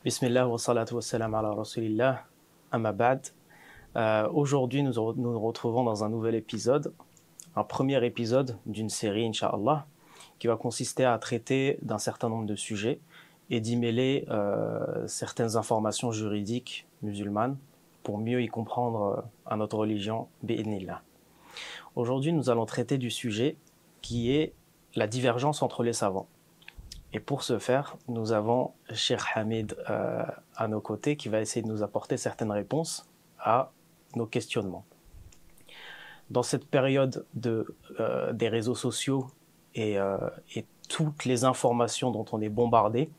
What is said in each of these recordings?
Bismillah wa salatu wa salam ala rasulillah, amma ba'd. Aujourd'hui, nous nous retrouvons dans un nouvel épisode, un premier épisode d'une série, Inch'Allah, qui va consister à traiter d'un certain nombre de sujets et d'y mêler certaines informations juridiques musulmanes pour mieux y comprendre à notre religion, bi'idhnillah. Aujourd'hui, nous allons traiter du sujet qui est la divergence entre les savants. Et pour ce faire, nous avons Cheikh Hamid à nos côtés qui va essayer de nous apporter certaines réponses à nos questionnements. Dans cette période des réseaux sociaux et toutes les informations dont on est bombardé,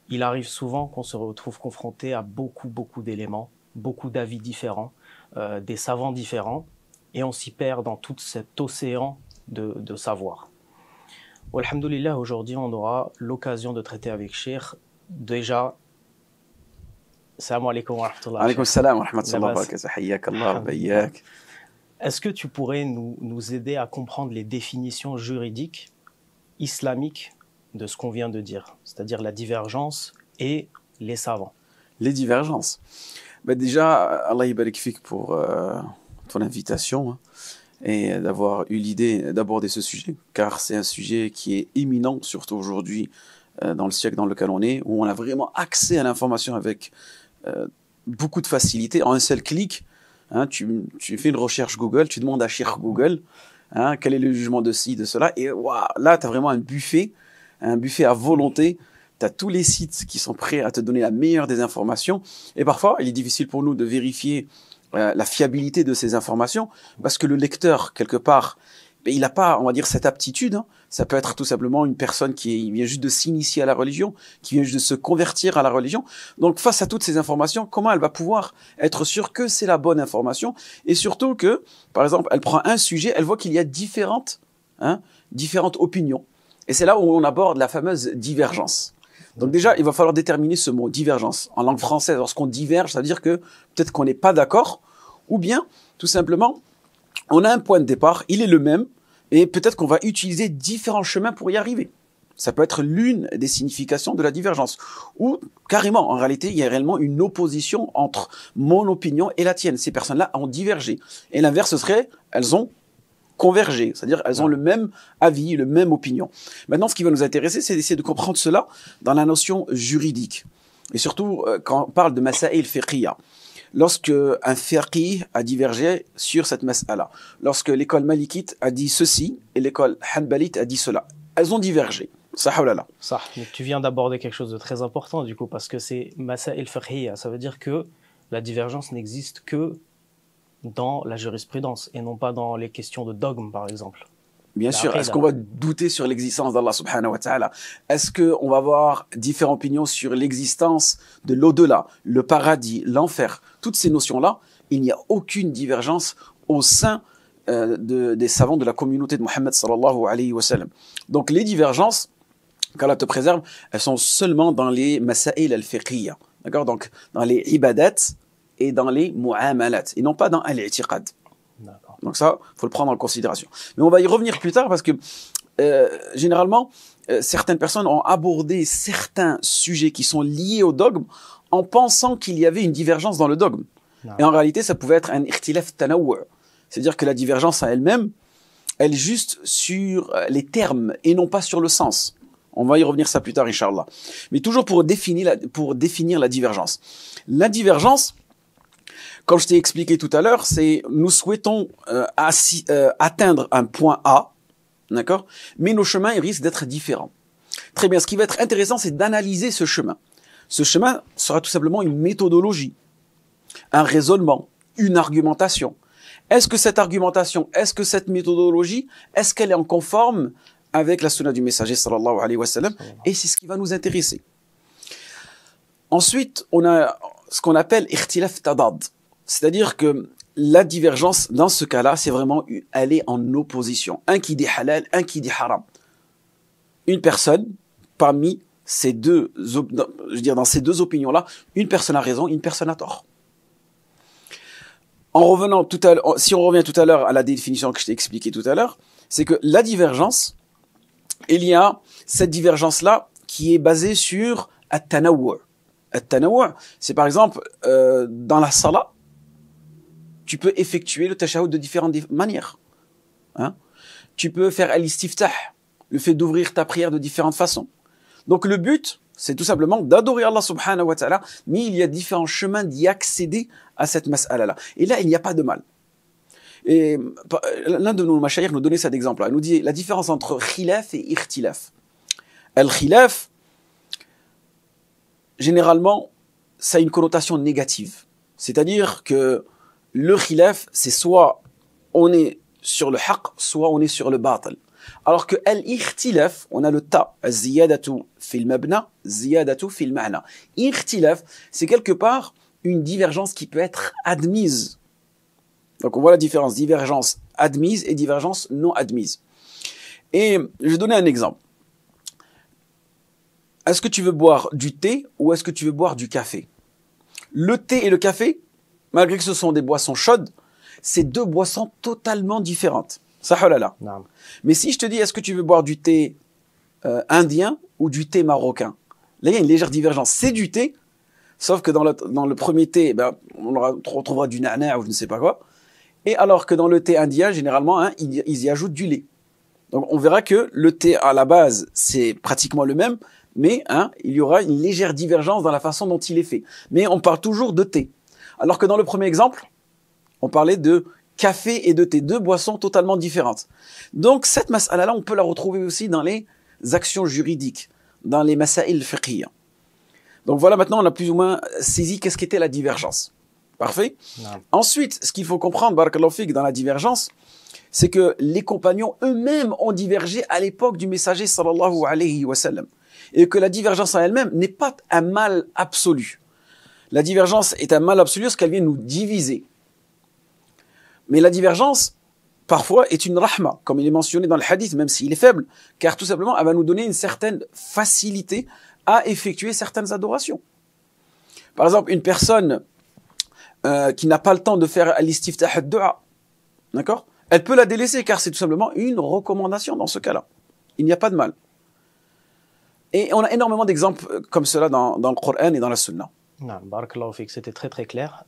il arrive souvent qu'on se retrouve confronté à beaucoup d'éléments, beaucoup d'avis différents, des savants différents, et on s'y perd dans tout cet océan de savoir. Alhamdulillah, aujourd'hui, on aura l'occasion de traiter avec Cheikh. Déjà, salam alaikum wa rahmatullah. Alaikum salam wa rahmatullah wa barakatuh. Hayyak Allah, bayyak. Est-ce que tu pourrais nous aider à comprendre les définitions juridiques islamiques de ce qu'on vient de dire, c'est-à-dire la divergence et les savants? Les divergences. Déjà, Allah yabarik fik pour ton invitation et d'avoir eu l'idée d'aborder ce sujet, car c'est un sujet qui est éminent, surtout aujourd'hui, dans le siècle dans lequel on est, où on a vraiment accès à l'information avec beaucoup de facilité. En un seul clic, tu fais une recherche Google, tu demandes à Cheikh Google quel est le jugement de ci, de cela, et wow, là, tu as vraiment un buffet à volonté. Tu as tous les sites qui sont prêts à te donner la meilleure des informations, et parfois, il est difficile pour nous de vérifier la fiabilité de ces informations, parce que le lecteur, quelque part, il n'a pas, on va dire, cette aptitude. Ça peut être tout simplement une personne qui vient juste de s'initier à la religion, qui vient juste de se convertir à la religion. Donc, face à toutes ces informations, comment elle va pouvoir être sûre que c'est la bonne information? Et surtout que, par exemple, elle prend un sujet, elle voit qu'il y a différentes opinions. Et c'est là où on aborde la fameuse divergence. Donc déjà, il va falloir déterminer ce mot, divergence. En langue française, lorsqu'on diverge, ça veut dire que peut-être qu'on n'est pas d'accord, ou bien, tout simplement, on a un point de départ, il est le même, et peut-être qu'on va utiliser différents chemins pour y arriver. Ça peut être l'une des significations de la divergence. Ou, carrément, en réalité, il y a réellement une opposition entre mon opinion et la tienne. Ces personnes-là ont divergé. Et l'inverse, ce serait, elles ont converger, c'est-à-dire elles ont le même avis, le même opinion. Maintenant, ce qui va nous intéresser, c'est d'essayer de comprendre cela dans la notion juridique. Et surtout, quand on parle de masail fiqhiyya. Lorsque un fiqhi a divergé sur cette mas'ala, lorsque l'école malikite a dit ceci et l'école hanbalite a dit cela, elles ont divergé. Sahawlala. Ça, mais tu viens d'aborder quelque chose de très important du coup, parce que c'est masail fiqhiyya. Ça veut dire que la divergence n'existe que dans la jurisprudence et non pas dans les questions de dogme, par exemple. Bien sûr. Est-ce qu'on va douter sur l'existence d'Allah subhanahu wa ta'ala? Est-ce qu'on va avoir différentes opinions sur l'existence de l'au-delà, le paradis, l'enfer? Toutes ces notions-là, il n'y a aucune divergence au sein des savants de la communauté de Mohammed sallallahu alayhi wa sallam. Donc les divergences, qu'Allah te préserve, elles sont seulement dans les masail al-fiqhiyya. D'accord? Donc dans les ibadat et dans les mu'amalat, et non pas dans al-i'tiqad. Donc ça, faut le prendre en considération. Mais on va y revenir plus tard parce que généralement, certaines personnes ont abordé certains sujets qui sont liés au dogme en pensant qu'il y avait une divergence dans le dogme. Et en réalité, ça pouvait être un ikhtilaf tanawwu'. C'est-à-dire que la divergence à elle-même, elle est juste sur les termes et non pas sur le sens. On va y revenir ça plus tard, Inch'Allah. Mais toujours pour définir la divergence. La divergence, comme je t'ai expliqué tout à l'heure, c'est nous souhaitons atteindre un point A, d'accord? Mais nos chemins ils risquent d'être différents. Très bien, ce qui va être intéressant, c'est d'analyser ce chemin. Ce chemin sera tout simplement une méthodologie, un raisonnement, une argumentation. Est-ce que cette argumentation, est-ce que cette méthodologie, est-ce qu'elle est en conforme avec la sunna du messager sallallahu alayhi wa sallam? Et c'est ce qui va nous intéresser. Ensuite, on a ce qu'on appelle ikhtilaf tadad. C'est-à-dire que la divergence, dans ce cas-là, c'est vraiment aller en opposition. Un qui dit halal, un qui dit haram. Une personne, parmi ces deux, dans ces deux opinions-là, une personne a raison, une personne a tort. Si on revient tout à l'heure à la définition que je t'ai expliquée tout à l'heure, c'est que la divergence, il y a cette divergence-là qui est basée sur at-tanawwu'. At-tanawu', c'est par exemple, dans la salat, tu peux effectuer le tashahhud de différentes manières. Hein? Tu peux faire al-istiftah, le fait d'ouvrir ta prière de différentes façons. Donc le but, c'est tout simplement d'adorer Allah subhanahu wa ta'ala, mais il y a différents chemins d'y accéder à cette mas'ala-là. Et là, il n'y a pas de mal. Et l'un de nos mashayikh nous donnait cet exemple-là. Il nous dit la différence entre khilaf et ikhtilaf. Al-khilaf, généralement, ça a une connotation négative. C'est-à-dire que le khilaf, c'est soit on est sur le haqq, soit on est sur le batil. Alors que al-ikhtilaf, on a le ta, az-ziyadatu fil mabna, ziyadatu fil ma'na. Ikhtilaf, c'est quelque part une divergence qui peut être admise. Donc on voit la différence, divergence admise et divergence non admise. Et je vais donner un exemple. Est-ce que tu veux boire du thé ou est-ce que tu veux boire du café? Le thé et le café, malgré que ce sont des boissons chaudes, c'est deux boissons totalement différentes. Sahalala. Mais si je te dis, est-ce que tu veux boire du thé indien ou du thé marocain? Là, il y a une légère divergence. C'est du thé, sauf que dans le premier thé, on retrouvera du na'na' ou je ne sais pas quoi. Et alors que dans le thé indien, généralement, ils y ajoutent du lait. Donc on verra que le thé à la base, c'est pratiquement le même, mais il y aura une légère divergence dans la façon dont il est fait. Mais on parle toujours de thé. Alors que dans le premier exemple, on parlait de café et de thé, deux boissons totalement différentes. Donc cette mas'ala-là, on peut la retrouver aussi dans les actions juridiques, dans les masail fiqhiyya. Donc voilà, maintenant on a plus ou moins saisi qu'est-ce qu'était la divergence. Parfait. Non. Ensuite, ce qu'il faut comprendre, barakallahu fik, dans la divergence, c'est que les compagnons eux-mêmes ont divergé à l'époque du messager sallallahu alayhi wa sallam. Et que la divergence en elle-même n'est pas un mal absolu. La divergence est un mal absolu parce qu'elle vient nous diviser. Mais la divergence, parfois, est une rahma, comme il est mentionné dans le hadith, même s'il est faible, car tout simplement, elle va nous donner une certaine facilité à effectuer certaines adorations. Par exemple, une personne qui n'a pas le temps de faire al-istiftah ad-du'a, d'accord? Elle peut la délaisser, car c'est tout simplement une recommandation dans ce cas-là. Il n'y a pas de mal. Et on a énormément d'exemples comme cela dans le Coran et dans la Sunna. Non, barakallahu fik, c'était très très clair.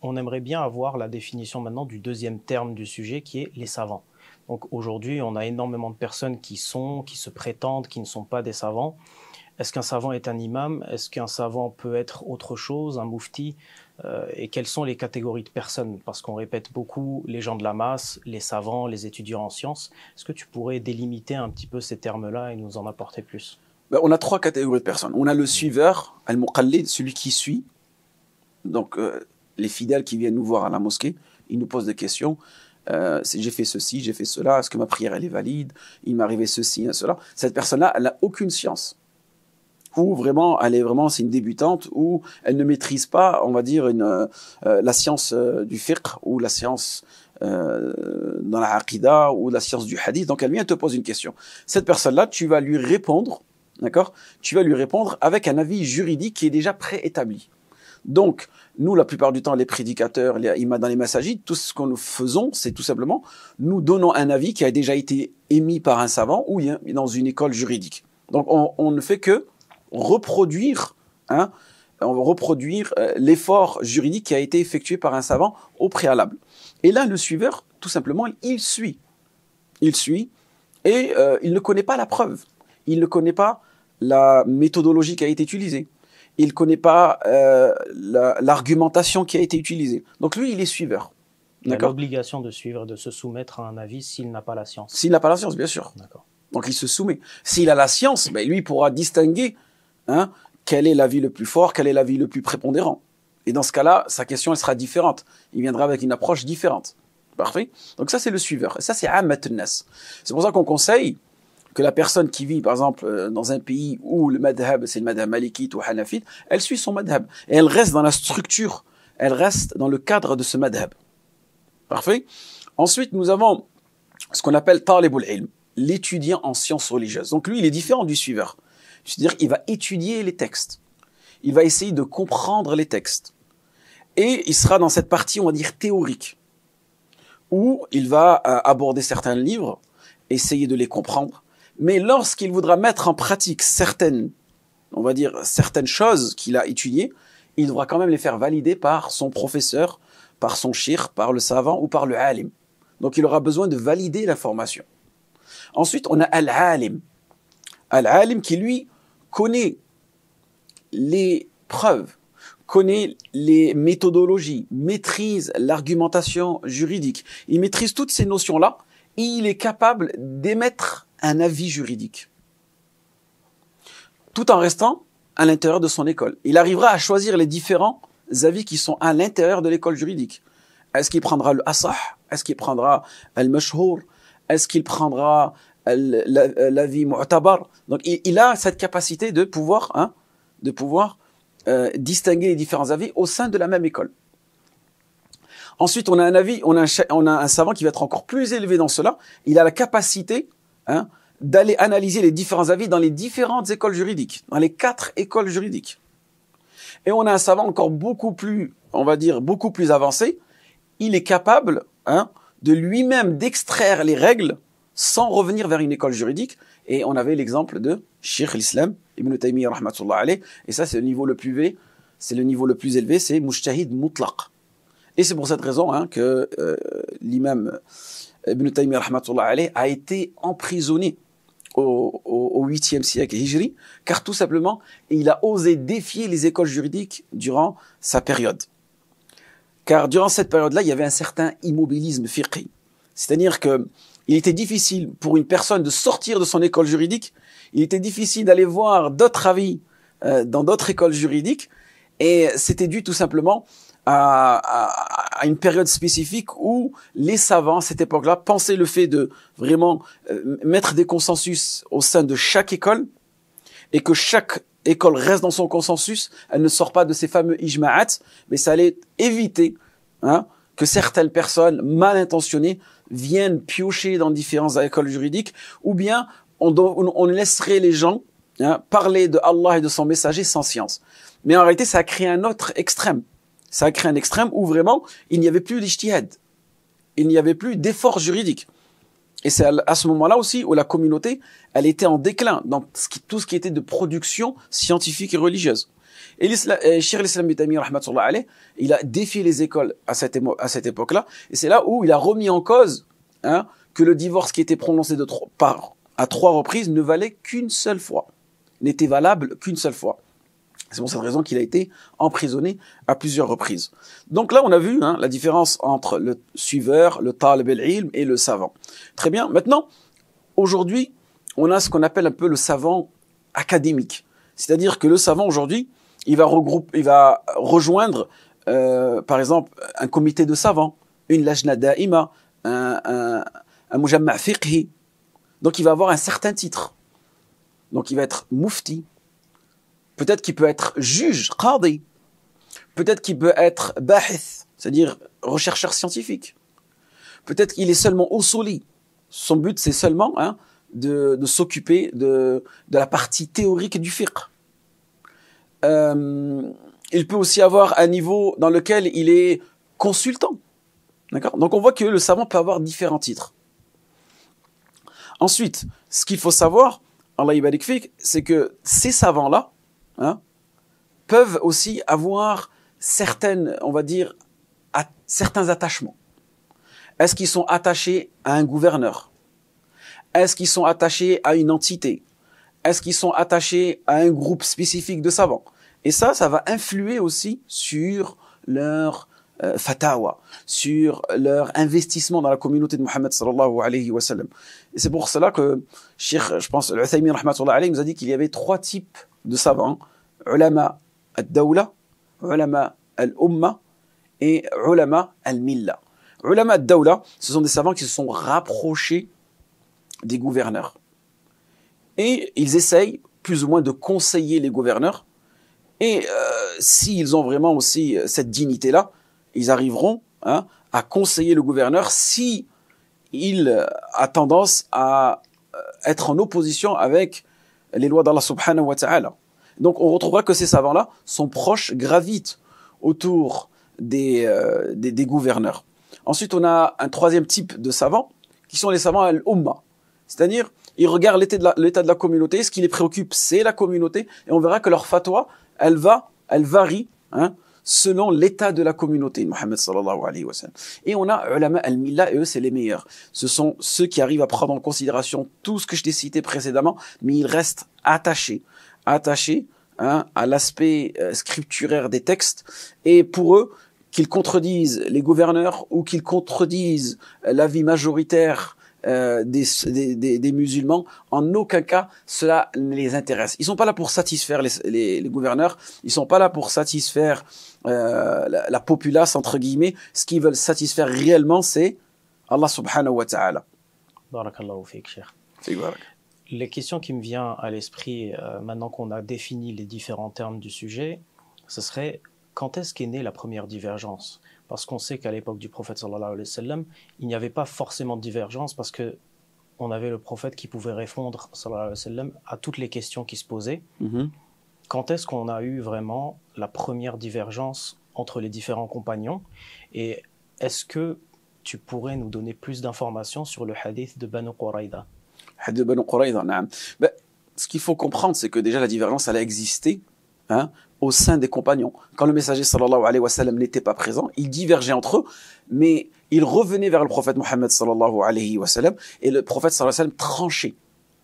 On aimerait bien avoir la définition maintenant du deuxième terme du sujet qui est les savants. Donc aujourd'hui, on a énormément de personnes qui se prétendent, qui ne sont pas des savants. Est-ce qu'un savant est un imam? Est-ce qu'un savant peut être autre chose, un moufti? Et quelles sont les catégories de personnes? Parce qu'on répète beaucoup les gens de la masse, les savants, les étudiants en sciences. Est-ce que tu pourrais délimiter un petit peu ces termes-là et nous en apporter plus? On a trois catégories de personnes. On a le suiveur, al-muqallid, celui qui suit. Donc, les fidèles qui viennent nous voir à la mosquée, ils nous posent des questions. J'ai fait ceci, j'ai fait cela, est-ce que ma prière elle est valide? Il m'est arrivé ceci, cela. Cette personne-là, elle n'a aucune science. Ou vraiment, c'est une débutante, ou elle ne maîtrise pas, on va dire, la science du fiqh, ou la science dans la aqida, ou la science du hadith. Donc, elle vient te poser une question. Cette personne-là, tu vas lui répondre. D'accord? Tu vas lui répondre avec un avis juridique qui est déjà préétabli. Donc, nous, la plupart du temps, les prédicateurs, les imams dans les masajids, tout ce que nous faisons, c'est tout simplement, nous donnons un avis qui a déjà été émis par un savant ou dans une école juridique. Donc, on ne fait que reproduire l'effort juridique qui a été effectué par un savant au préalable. Et là, le suiveur, tout simplement, il suit. Il suit et il ne connaît pas la preuve. Il ne connaît pas la méthodologie qui a été utilisée. Il ne connaît pas l'argumentation qui a été utilisée. Donc lui, il est suiveur. Il a l'obligation de suivre, de se soumettre à un avis s'il n'a pas la science. S'il n'a pas la science, bien sûr. D'accord. Donc il se soumet. S'il a la science, lui, il pourra distinguer quel est l'avis le plus fort, quel est l'avis le plus prépondérant. Et dans ce cas-là, sa question, elle sera différente. Il viendra avec une approche différente. Parfait. Donc ça, c'est le suiveur. Et ça, c'est ammatun nas. C'est pour ça qu'on conseille que la personne qui vit, par exemple, dans un pays où le madhab, c'est le madhab malikite ou hanafite, elle suit son madhab. Et elle reste dans la structure, elle reste dans le cadre de ce madhab. Parfait. Ensuite, nous avons ce qu'on appelle talibul ilm, l'étudiant en sciences religieuses. Donc lui, il est différent du suiveur. C'est-à-dire qu'il va étudier les textes. Il va essayer de comprendre les textes. Et il sera dans cette partie, on va dire, théorique, où il va aborder certains livres, essayer de les comprendre. Mais lorsqu'il voudra mettre en pratique certaines on va dire, certaines choses qu'il a étudiées, il devra quand même les faire valider par son professeur, par son shir, par le savant ou par le alim. Donc il aura besoin de valider l'information. Ensuite, on a al-alim. Al-alim qui, lui, connaît les preuves, connaît les méthodologies, maîtrise l'argumentation juridique. Il maîtrise toutes ces notions-là et il est capable d'émettre un avis juridique, tout en restant à l'intérieur de son école. Il arrivera à choisir les différents avis qui sont à l'intérieur de l'école juridique. Est-ce qu'il prendra le asah? Est-ce qu'il prendra al-mashhour? Est-ce qu'il prendra l'avis mu'tabar? Donc il a cette capacité de pouvoir, distinguer les différents avis au sein de la même école. Ensuite, on a un savant qui va être encore plus élevé dans cela. Il a la capacité d'aller analyser les différents avis dans les différentes écoles juridiques, dans les 4 écoles juridiques. Et on a un savant encore beaucoup plus, on va dire, beaucoup plus avancé. Il est capable de lui-même d'extraire les règles sans revenir vers une école juridique. Et on avait l'exemple de Cheikh l'Islam, Ibn Taymiyyah rahmatullah alayh. Et ça, c'est le niveau le plus élevé. C'est le niveau le plus élevé, c'est Mujtahid Mutlaq. Et c'est pour cette raison que l'imam Ibn Taymiyyah rahmatullah alayh a été emprisonné au 8e siècle hijri, car tout simplement, il a osé défier les écoles juridiques durant sa période. Car durant cette période-là, il y avait un certain immobilisme fiqhi. C'est-à-dire que il était difficile pour une personne de sortir de son école juridique, il était difficile d'aller voir d'autres avis dans d'autres écoles juridiques, et c'était dû tout simplement à une période spécifique où les savants, à cette époque-là, pensaient le fait de vraiment mettre des consensus au sein de chaque école, et que chaque école reste dans son consensus, elle ne sort pas de ces fameux ijma'at, mais ça allait éviter que certaines personnes mal intentionnées viennent piocher dans différentes écoles juridiques, ou bien on laisserait les gens parler de Allah et de son messager sans science. Mais en réalité, ça a créé un autre extrême. Ça a créé un extrême où vraiment, il n'y avait plus d'ijtihad. Il n'y avait plus d'efforts juridiques. Et c'est à ce moment-là aussi où la communauté, elle était en déclin dans tout ce qui était de production scientifique et religieuse. Et Cheikh l'Islam Ibn Taymiyyah rahmatullah alayh, il a défié les écoles à cette époque-là. Et c'est là où il a remis en cause que le divorce qui était prononcé à 3 reprises ne valait qu'une seule fois. N'était valable qu'une seule fois. C'est pour cette raison qu'il a été emprisonné à plusieurs reprises. Donc là, on a vu la différence entre le suiveur, le talib al-ilm et le savant. Très bien. Maintenant, aujourd'hui, on a ce qu'on appelle un peu le savant académique. C'est-à-dire que le savant, aujourd'hui, il va rejoindre, par exemple, un comité de savants, une lajna da'ima, un mujamma' fiqhi. Donc, il va avoir un certain titre. Donc, il va être mufti. Peut-être qu'il peut être juge, qadi. Peut-être qu'il peut être bahith, c'est-à-dire rechercheur scientifique. Peut-être qu'il est seulement usuli. Son but, c'est seulement de s'occuper de la partie théorique du fiqh. Il peut aussi avoir un niveau dans lequel il est consultant. D'accord ? Donc on voit que le savant peut avoir différents titres. Ensuite, ce qu'il faut savoir, Allah yabarik fik, c'est que ces savants-là peuvent aussi avoir certaines, on va dire, certains attachements. Est-ce qu'ils sont attachés à un gouverneur? Est-ce qu'ils sont attachés à une entité? Est-ce qu'ils sont attachés à un groupe spécifique de savants? Et ça va influer aussi sur leur fatawa, sur leur investissement dans la communauté de Mohammed sallallahu alayhi wa sallam. Et c'est pour cela que Cheikh, je pense, Al-Uthaymin rahmatullah alayhi nous a dit qu'il y avait 3 types de savants: ulama al-dawla, ulama al-umma et ulama al-milla. Ulama al-dawla, ce sont des savants qui se sont rapprochés des gouverneurs. Et ils essayent plus ou moins de conseiller les gouverneurs. Et s'ils ont vraiment aussi cette dignité-là, ils arriveront à conseiller le gouverneur si il a tendance à être en opposition avec les lois d'Allah subhanahu wa ta'ala. Donc on retrouvera que ces savants-là sont proches, gravitent autour des gouverneurs. Ensuite, on a un 3e type de savants, qui sont les savants al-umma. C'est-à-dire, Ils regardent l'état de la communauté. Ce qui les préoccupe, c'est la communauté. Et on verra que leur fatwa, elle varie, hein, selon l'état de la communauté, Mohammed sallallahu alayhi wa sallam. Et on a ulama al-millah, et eux, c'est les meilleurs. Ce sont ceux qui arrivent à prendre en considération tout ce que je t'ai cité précédemment, mais ils restent attachés, hein, à l'aspect scripturaire des textes. Et pour eux, qu'ils contredisent les gouverneurs ou qu'ils contredisent l'avis majoritaire des musulmans, en aucun cas cela ne les intéresse. Ils sont pas là pour satisfaire les gouverneurs, ils sont pas là pour satisfaire la populace entre guillemets. Ce qu'ils veulent satisfaire réellement, c'est Allah subhanahu wa ta'ala. Barakallahu fik, Cheikh. Fik barak. Les questions qui me viennent à l'esprit maintenant qu'on a défini les différents termes du sujet, ce serait quand est-ce qu'est née la première divergence? Parce qu'on sait qu'à l'époque du prophète sallallahu alayhi wa sallam, il n'y avait pas forcément de divergence parce que on avait le prophète qui pouvait répondre sallallahu alayhi wa sallam à toutes les questions qui se posaient. Quand est-ce qu'on a eu vraiment la première divergence entre les différents compagnons? Et est-ce que tu pourrais nous donner plus d'informations sur le hadith de Banu Qurayza? Hadith de Banu Qurayza, naam. Ce qu'il faut comprendre, c'est que déjà la divergence, elle a existé, hein, au sein des compagnons. Quand le messager sallallahu alayhi wa sallam n'était pas présent, ils divergeaient entre eux, mais ils revenaient vers le prophète Mohammed sallallahu alayhi wa sallam, et le prophète sallallahu alayhi wa sallam tranchait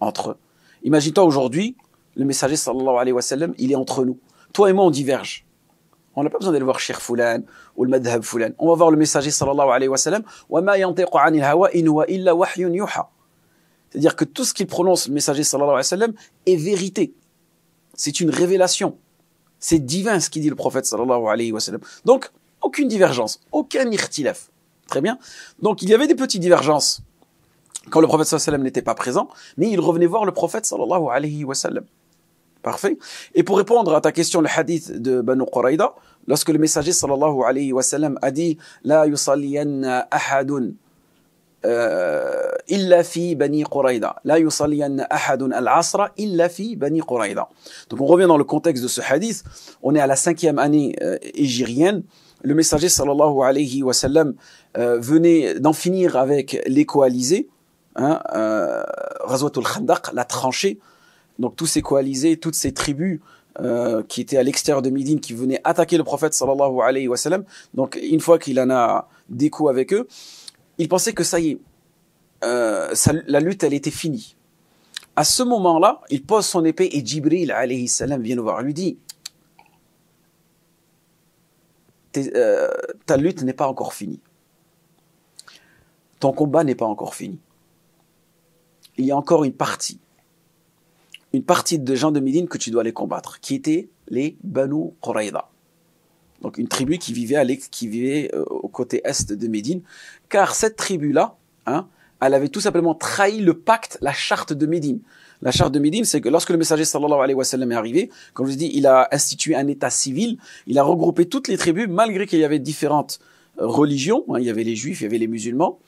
entre eux. Imagine-toi aujourd'hui, le messager sallallahu alayhi wa sallam, il est entre nous. Toi et moi, on diverge. On n'a pas besoin d'aller voir Cheikh Foulan ou le Madhab Foulan. On va voir le messager sallallahu alayhi wa sallam, wa ma yantiqu anil hawa in huwa illa wahyun yuha. C'est-à-dire que tout ce qu'il prononce, le messager sallallahu alayhi wa sallam, est vérité. C'est une révélation. C'est divin ce qu'il dit le prophète sallallahu alayhi wa sallam. Donc, aucune divergence, aucun ikhtilaf. Très bien. Donc, il y avait des petites divergences quand le prophète sallallahu alayhi wa sallam n'était pas présent, mais il revenait voir le prophète sallallahu alayhi wa sallam. Parfait. Et pour répondre à ta question, le hadith de Banu Qurayza, lorsque le messager sallallahu alayhi wa sallam a dit « La yusalliyanna ahadun illa fi Bani Qurayza. La yusalliyanna ahadun al-asra illa fi Bani Qurayza. » Donc on revient dans le contexte de ce hadith. On est à la 5e année hégirienne. Le messager sallallahu alayhi wa sallam venait d'en finir avec les coalisés, hein, Ghazwatul Khandaq, la tranchée. Donc tous ces coalisés, toutes ces tribus qui étaient à l'extérieur de Médine, qui venaient attaquer le prophète sallallahu alayhi wa sallam. Donc une fois qu'il en a des coups avec eux, il pensait que ça y est, la lutte elle était finie. À ce moment-là, il pose son épée et Jibril alayhi salam vient nous voir. Il lui dit ta lutte n'est pas encore finie. Ton combat n'est pas encore fini. Il y a encore une partie de gens de Médine que tu dois aller combattre, qui étaient les Banu Qurayza. Donc une tribu qui vivait au côté est de Médine, car cette tribu-là, hein, elle avait tout simplement trahi le pacte, la charte de Médine. La charte de Médine, c'est que lorsque le messager sallallahu alayhi wa sallam est arrivé, comme je vous dis, il a institué un état civil, il a regroupé toutes les tribus, malgré qu'il y avait différentes religions, hein, il y avait les juifs, il y avait les musulmans,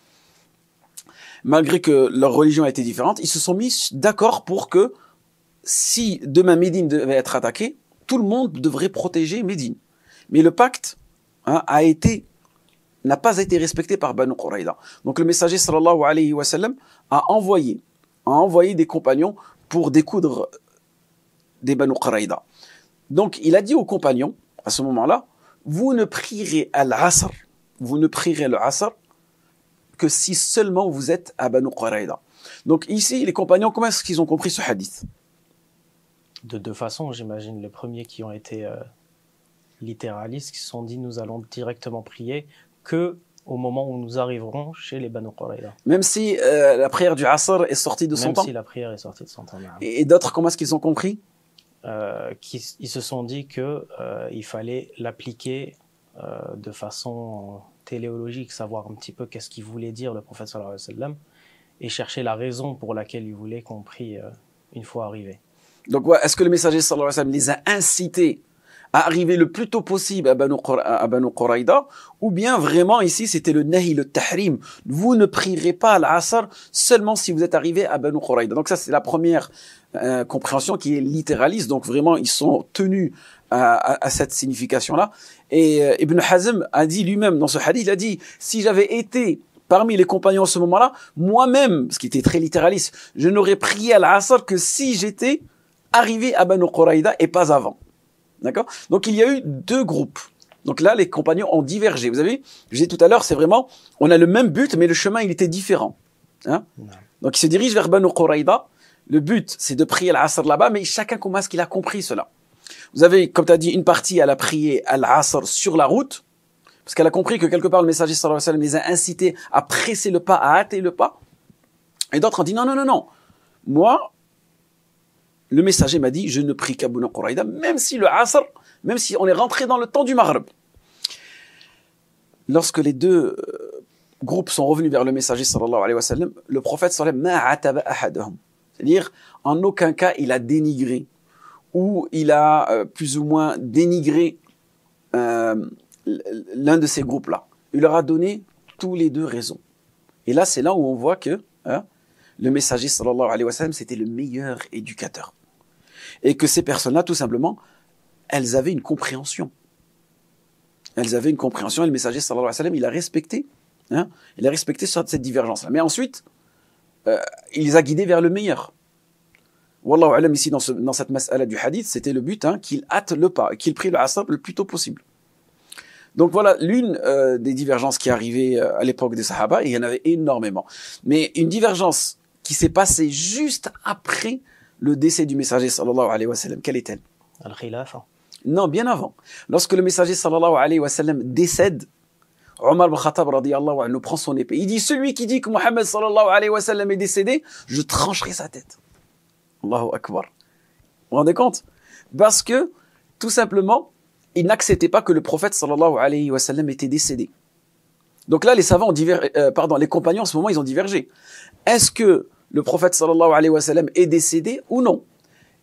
malgré que leur religion était différente, ils se sont mis d'accord pour que si demain Médine devait être attaquée, tout le monde devrait protéger Médine. Mais le pacte, hein, n'a pas été respecté par Banu Qurayza. Donc le messager sallallahu alayhi wa sallam a envoyé des compagnons pour découdre des Banu Qurayza. Donc il a dit aux compagnons, à ce moment-là, vous ne prierez al-Asr que si seulement vous êtes à Banu Qurayza. Donc ici, les compagnons, comment est-ce qu'ils ont compris ce hadith? De deux façons, j'imagine. Les premiers qui ont été littéralistes, qui se sont dit nous allons directement prier que au moment où nous arriverons chez les Banu Qurayza. Même si la prière du Asr est sortie de son temps. Même si la prière est sortie de son temps. Et d'autres, comment est-ce qu'ils ont compris? Ils se sont dit que il fallait l'appliquer de façon téléologique, savoir un petit peu qu'est-ce qu'il voulait dire le prophète sallallahu alayhi wa sallam et chercher la raison pour laquelle il voulait qu'on prie une fois arrivé. Donc, ouais, est-ce que le messager sallallahu alayhi wa sallam les a incités à arriver le plus tôt possible à Banu Qurayza, ou bien vraiment ici c'était le nahi, le tahrim, vous ne prierez pas à l'Asr seulement si vous êtes arrivé à Banu Qurayza. Donc ça c'est la première compréhension qui est littéraliste, donc vraiment ils sont tenus à cette signification-là. Et Ibn Hazm a dit lui-même dans ce hadith, il a dit si j'avais été parmi les compagnons à ce moment-là, moi-même, ce qui était très littéraliste, je n'aurais prié à l'Asr que si j'étais arrivé à Banu Quraïda et pas avant. D'accord? Donc il y a eu deux groupes. Donc là, les compagnons ont divergé. Vous avez vu, je disais tout à l'heure, c'est vraiment, on a le même but, mais le chemin, il était différent. Hein? Donc ils se dirigent vers Banu Quraïda. Le but, c'est de prier l'Asr là-bas, mais chacun, comment est-ce qu'il a compris cela? Vous avez, comme tu as dit, une partie, elle a prié à l'Asr sur la route, parce qu'elle a compris que quelque part, le messager sallallahu alayhi wa sallam les a incités à presser le pas, à hâter le pas. Et d'autres ont dit, non, non, non, non. Moi, le messager m'a dit, je ne prie qu'à Banu Quraïda, même si le Asr, même si on est rentré dans le temps du Maghrib. Lorsque les deux groupes sont revenus vers le messager sallallahu alayhi wa sallam, le prophète sallallahu alayhi wa sallam ma ataba ahadahum. C'est-à-dire, en aucun cas, il a dénigré ou il a plus ou moins dénigré l'un de ces groupes-là. Il leur a donné tous les deux raisons. Et là, c'est là où on voit que le messager sallallahu alayhi wa sallam, c'était le meilleur éducateur. Et que ces personnes-là, tout simplement, elles avaient une compréhension. Elles avaient une compréhension et le messager sallallahu alayhi wa sallam, il a respecté cette divergence-là. Mais ensuite, il les a guidés vers le meilleur. Wallahu alam, ici, dans cette mas'ala du hadith, c'était le but, qu'il hâte le pas, qu'il prie le asr le plus tôt possible. Donc voilà l'une des divergences qui arrivait à l'époque des Sahaba, et il y en avait énormément. Mais une divergence qui s'est passée juste après le décès du messager sallallahu alayhi wa sallam, quelle est-elle? Al-Khilafa. Non, bien avant. Lorsque le messager sallallahu alayhi wa sallam décède, Omar ibn Khattab radiyallahu anhu prend son épée. Il dit, celui qui dit que Mohammed sallallahu alayhi wa sallam est décédé, je trancherai sa tête. Allahu Akbar. Vous vous rendez compte? Parce que, tout simplement, il n'acceptait pas que le prophète sallallahu alayhi wa sallam était décédé. Donc là, les savants ont les compagnons en ce moment, ils ont divergé. Est-ce que le prophète sallallahu alayhi wa sallam est décédé ou non?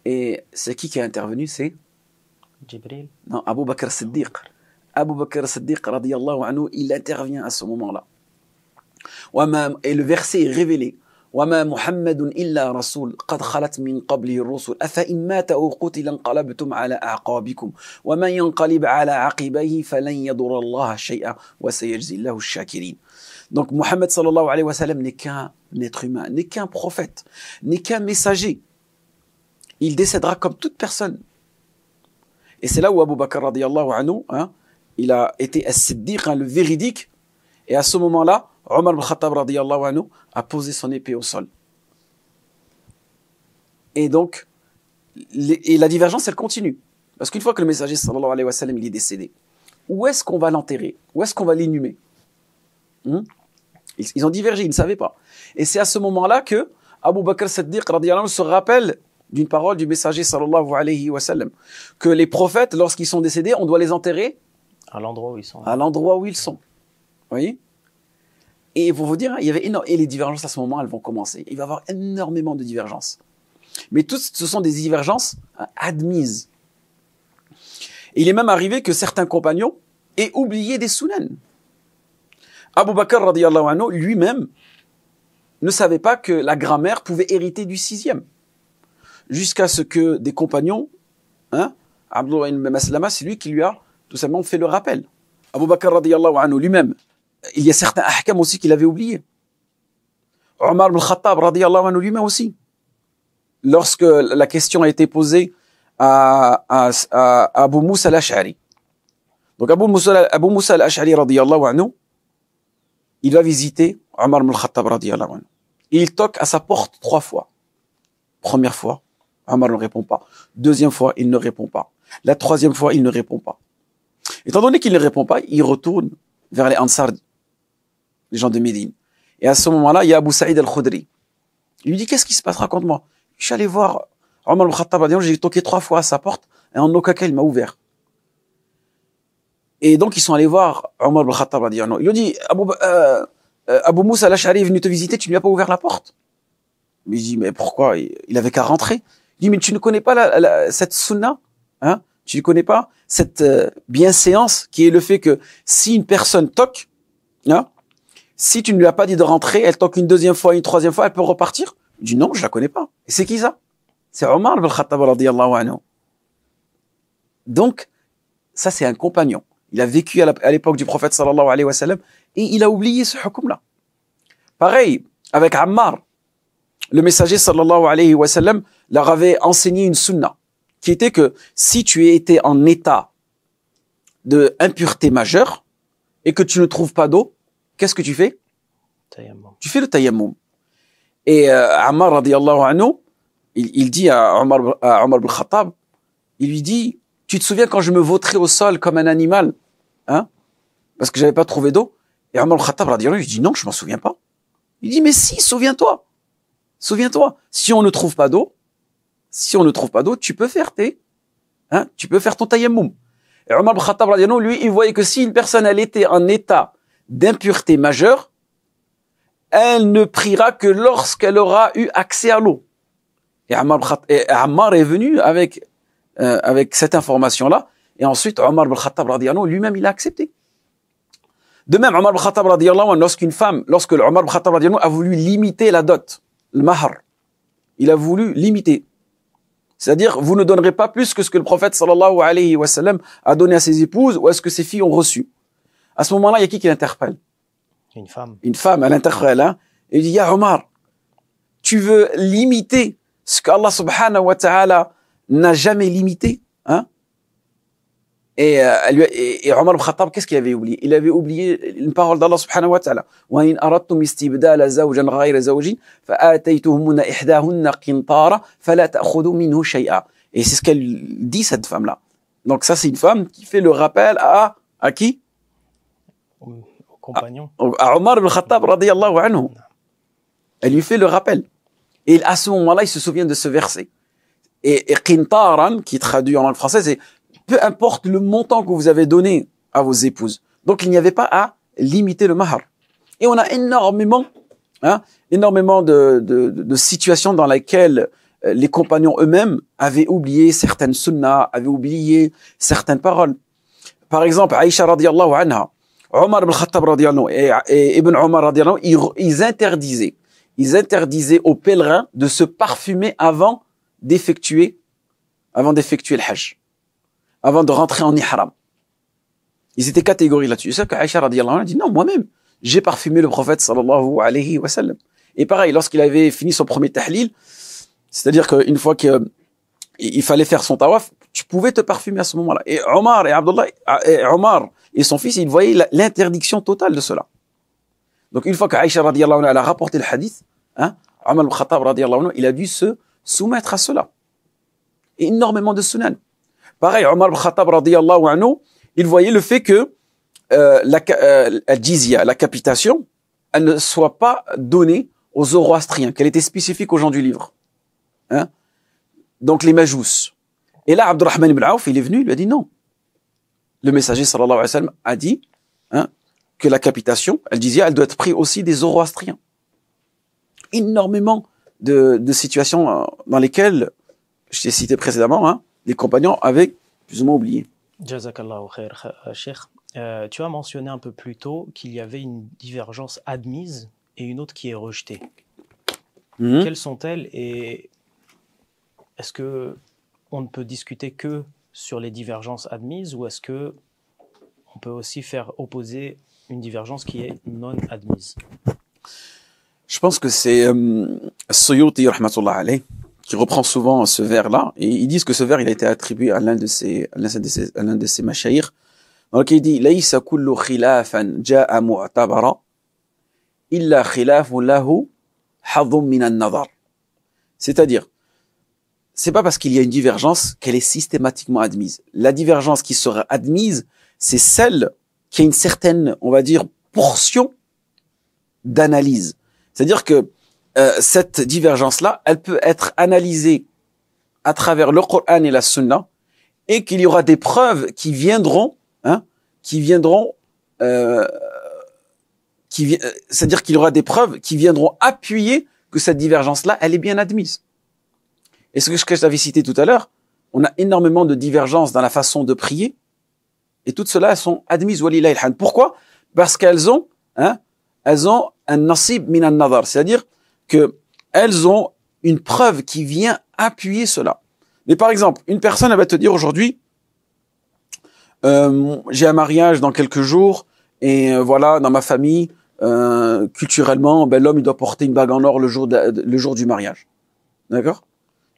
Et c'est qui est intervenu? C'est Jibril. Non, Abu Bakr Siddiq. Abu Bakr Siddiq radiyallahu anhu, il intervient à ce moment-là. Et le verset est révélé. وما محمد إلا رسول قد خلت من قبله الرسل أفإن مات أو قتل انقلبتم على أعقابكم ومن ينقلب على عقبيه فلن يضر الله شيئا وسيجزي الله الشاكرين. Donc Mohammed sallallahu alayhi wa sallam n'est qu'un être humain, n'est qu'un prophète, n'est qu'un messager. Il décédera comme toute personne. Et c'est là où Abu Bakr radiyallahu anhu, il a été as-Siddiq, le véridique, et à ce moment-là, Omar ibn Khattab radiyallahu anhu a posé son épée au sol. Et donc, la divergence, elle continue. Parce qu'une fois que le messager sallallahu alayhi wa sallam, il est décédé, où est-ce qu'on va l'enterrer? Où est-ce qu'on va l'inhumer? Ils ont divergé, ils ne savaient pas. Et c'est à ce moment-là que Abu Bakr Siddiq radiyallahu anhu se rappelle d'une parole du messager sallallahu alayhi wa sallam, que les prophètes, lorsqu'ils sont décédés, on doit les enterrer à l'endroit où ils sont. À l'endroit où ils sont. Vous voyez? Et pour vous dire, il y avait et les divergences à ce moment, elles vont commencer. Il va y avoir énormément de divergences. Mais toutes, ce sont des divergences admises. Et il est même arrivé que certains compagnons aient oublié des sunan. Abu Bakr radiyallahu anhu, lui-même, ne savait pas que la grand-mère pouvait hériter du 6e. Jusqu'à ce que des compagnons, Abdullah ibn Maslama, c'est lui qui lui a tout simplement fait le rappel. Abu Bakr radiyallahu anhu lui-même, il y a certains ahkam aussi qu'il avait oubliés. Omar ibn Khattab radiyallahu anhu lui-même aussi. Lorsque la question a été posée à Abu Moussa al-Ash'ari. Donc Abu Moussa al-Ash'ari radiyallahu anhu, il va visiter Omar ibn Khattab radiyallahu anhu. Et il toque à sa porte 3 fois. Première fois, Omar ne répond pas. Deuxième fois, il ne répond pas. La 3e fois, il ne répond pas. Étant donné qu'il ne répond pas, il retourne vers les Ansar, les gens de Médine. Et à ce moment-là, il y a Abu Saïd al-Khudri. Il lui dit, qu'est-ce qui se passe? Raconte-moi. Je suis allé voir Omar al-Khattab, j'ai toqué 3 fois à sa porte, et en aucun cas, il m'a ouvert. Et donc, ils sont allés voir Omar al-Khattab, ils lui ont dit, Abu Moussa al-Ash'ari est venu te visiter, tu ne lui as pas ouvert la porte? Mais il dit, mais pourquoi? Il avait qu'à rentrer. Il dit, mais tu ne connais pas cette sunna? Tu ne connais pas cette bienséance qui est le fait que si une personne toque, si tu ne lui as pas dit de rentrer, elle toque une 2e fois, une 3e fois, elle peut repartir? Il dit non, je la connais pas. Et c'est qui ça? C'est Omar ibn Khattab radiyallahu anhu. Donc, ça c'est un compagnon. Il a vécu à l'époque du prophète sallallahu alayhi wa sallam et il a oublié ce hukm-là. Pareil, avec Ammar, le messager sallallahu alayhi wa sallam leur avait enseigné une sunna, qui était que si tu étais en état de impureté majeure et que tu ne trouves pas d'eau, qu'est-ce que tu fais? Tayammum. Tu fais le tayammum. Et Ammar radiyallahu anhu, il dit à Omar ibn Khattab, il lui dit, tu te souviens quand je me vautrais au sol comme un animal, hein, parce que j'avais pas trouvé d'eau? Et Omar ibn Khattab radiyallahu anhu, il dit non, je m'en souviens pas. Il dit mais si, souviens-toi. Souviens-toi, si on ne trouve pas d'eau, tu peux faire tu peux faire ton tayammum. Et Omar ibn Khattab radiyallahu anhu, lui, il voyait que si une personne elle était en état d'impureté majeure, elle ne priera que lorsqu'elle aura eu accès à l'eau. Et Ammar est venu avec cette information-là, et ensuite Omar ibn Khattab radiyallahu anhu lui-même il a accepté. De même, Omar ibn Khattab radiyallahu anhu, lorsque Omar ibn Khattab radiyallahu anhu a voulu limiter la dot, le mahar, il a voulu limiter. C'est-à-dire, vous ne donnerez pas plus que ce que le prophète sallallahu alayhi wa sallam a donné à ses épouses ou à ce que ses filles ont reçu. À ce moment-là, il y a qui l'interpelle? Une femme. Une femme, elle interpelle, hein. Et il dit, Ya Omar, tu veux limiter ce qu'Allah subhanahu wa ta'ala n'a jamais limité, hein? Et Omar ibn Khattab, qu'est-ce qu'il avait oublié? Il avait oublié une parole d'Allah subhanahu wa ta'ala. وَإِنْ أَرَدْتُمْ اسْتِبْدَالَ زَوْجًا غَيْرَ زَوْجٍ فَآتَيْتُهُمُّنَّ إِحْدَاهُنَّ قِنْطَارًا فَلَا تَأْخُذُوا مِنْهُ شَيْئًا. Et c'est ce qu'elle dit, cette femme-là. Donc ça, c'est une femme qui fait le rappel à qui? Au compagnon. À Omar ibn Khattab radiyallahu anhu. Elle lui fait le rappel. Et à ce moment-là, il se souvient de ce verset. Et qintaran, qui traduit en langue française, c'est peu importe le montant que vous avez donné à vos épouses. Donc, il n'y avait pas à limiter le mahar. Et on a énormément de situations dans lesquelles les compagnons eux-mêmes avaient oublié certaines sunnas, avaient oublié certaines paroles. Par exemple, Aïcha radiyallahu anha, Omar ibn Khattab radiyallahu et Ibn Omar radiyallahu, ils interdisaient aux pèlerins de se parfumer avant d'effectuer le hajj, avant de rentrer en ihram. Ils étaient catégoriques là-dessus. C'est ça que Aïcha radiyallahu anha dit, non, moi-même, j'ai parfumé le prophète sallallahu alayhi wa sallam. Et pareil, lorsqu'il avait fini son premier tahlil, c'est-à-dire qu'une fois qu'il fallait faire son tawaf, tu pouvais te parfumer à ce moment-là. Et Omar et son fils, ils voyaient l'interdiction totale de cela. Donc, une fois qu'Aïcha radiyallahu anha, elle a rapporté le hadith, hein, Omar ibn Khattab radiyallahu anhu, il a dû se soumettre à cela. Et énormément de sunan. Pareil, Omar ibn Khattab radiyallahu anhu, il voyait le fait que la jizya, la capitation, elle ne soit pas donnée aux Zoroastriens, qu'elle était spécifique aux gens du livre. Hein? Donc les Majous. Et là, Abdurrahman ibn Auf, il est venu, il lui a dit non. Le messager sallallahu alayhi wa sallam a dit, hein, que la capitation, elle disait, elle doit être prise aussi des Zoroastriens. Énormément de situations dans lesquelles, je t'ai cité précédemment, hein, les compagnons avaient plus ou moins oublié. Jazakallahu khair, Cheikh. Tu as mentionné un peu plus tôt qu'il y avait une divergence admise et une autre qui est rejetée. Quelles sont-elles et est-ce que on ne peut discuter que sur les divergences admises ou est-ce que on peut aussi faire opposer une divergence qui est non admise? Je pense que c'est Suyuti rahmatullah alayh qui reprend souvent ce vers-là et ils disent que ce vers il a été attribué à l'un de ses mashayikh dans lequel il dit laysa kullu khilafan jaa mu'tabara illa khilafu lahu hadhun min an-nazar. C'est-à-dire, c'est pas parce qu'il y a une divergence qu'elle est systématiquement admise. La divergence qui sera admise, c'est celle qui a une certaine, on va dire, portion d'analyse. C'est-à-dire que cette divergence-là, elle peut être analysée à travers le Coran et la Sunna, et qu'il y aura des preuves qui viendront, c'est-à-dire qu'il y aura des preuves qui viendront appuyer que cette divergence-là, elle est bien admise. Et ce que je t'avais cité tout à l'heure, on a énormément de divergences dans la façon de prier, et toutes celles-là, elles sont admises, walillahi alhamd. Pourquoi? Parce qu'elles ont un nasib min an-nazar, c'est-à-dire que elles ont une preuve qui vient appuyer cela. Mais par exemple, une personne, elle va te dire aujourd'hui, j'ai un mariage dans quelques jours, et voilà, dans ma famille, culturellement, ben, l'homme il doit porter une bague en or le jour du mariage. D'accord?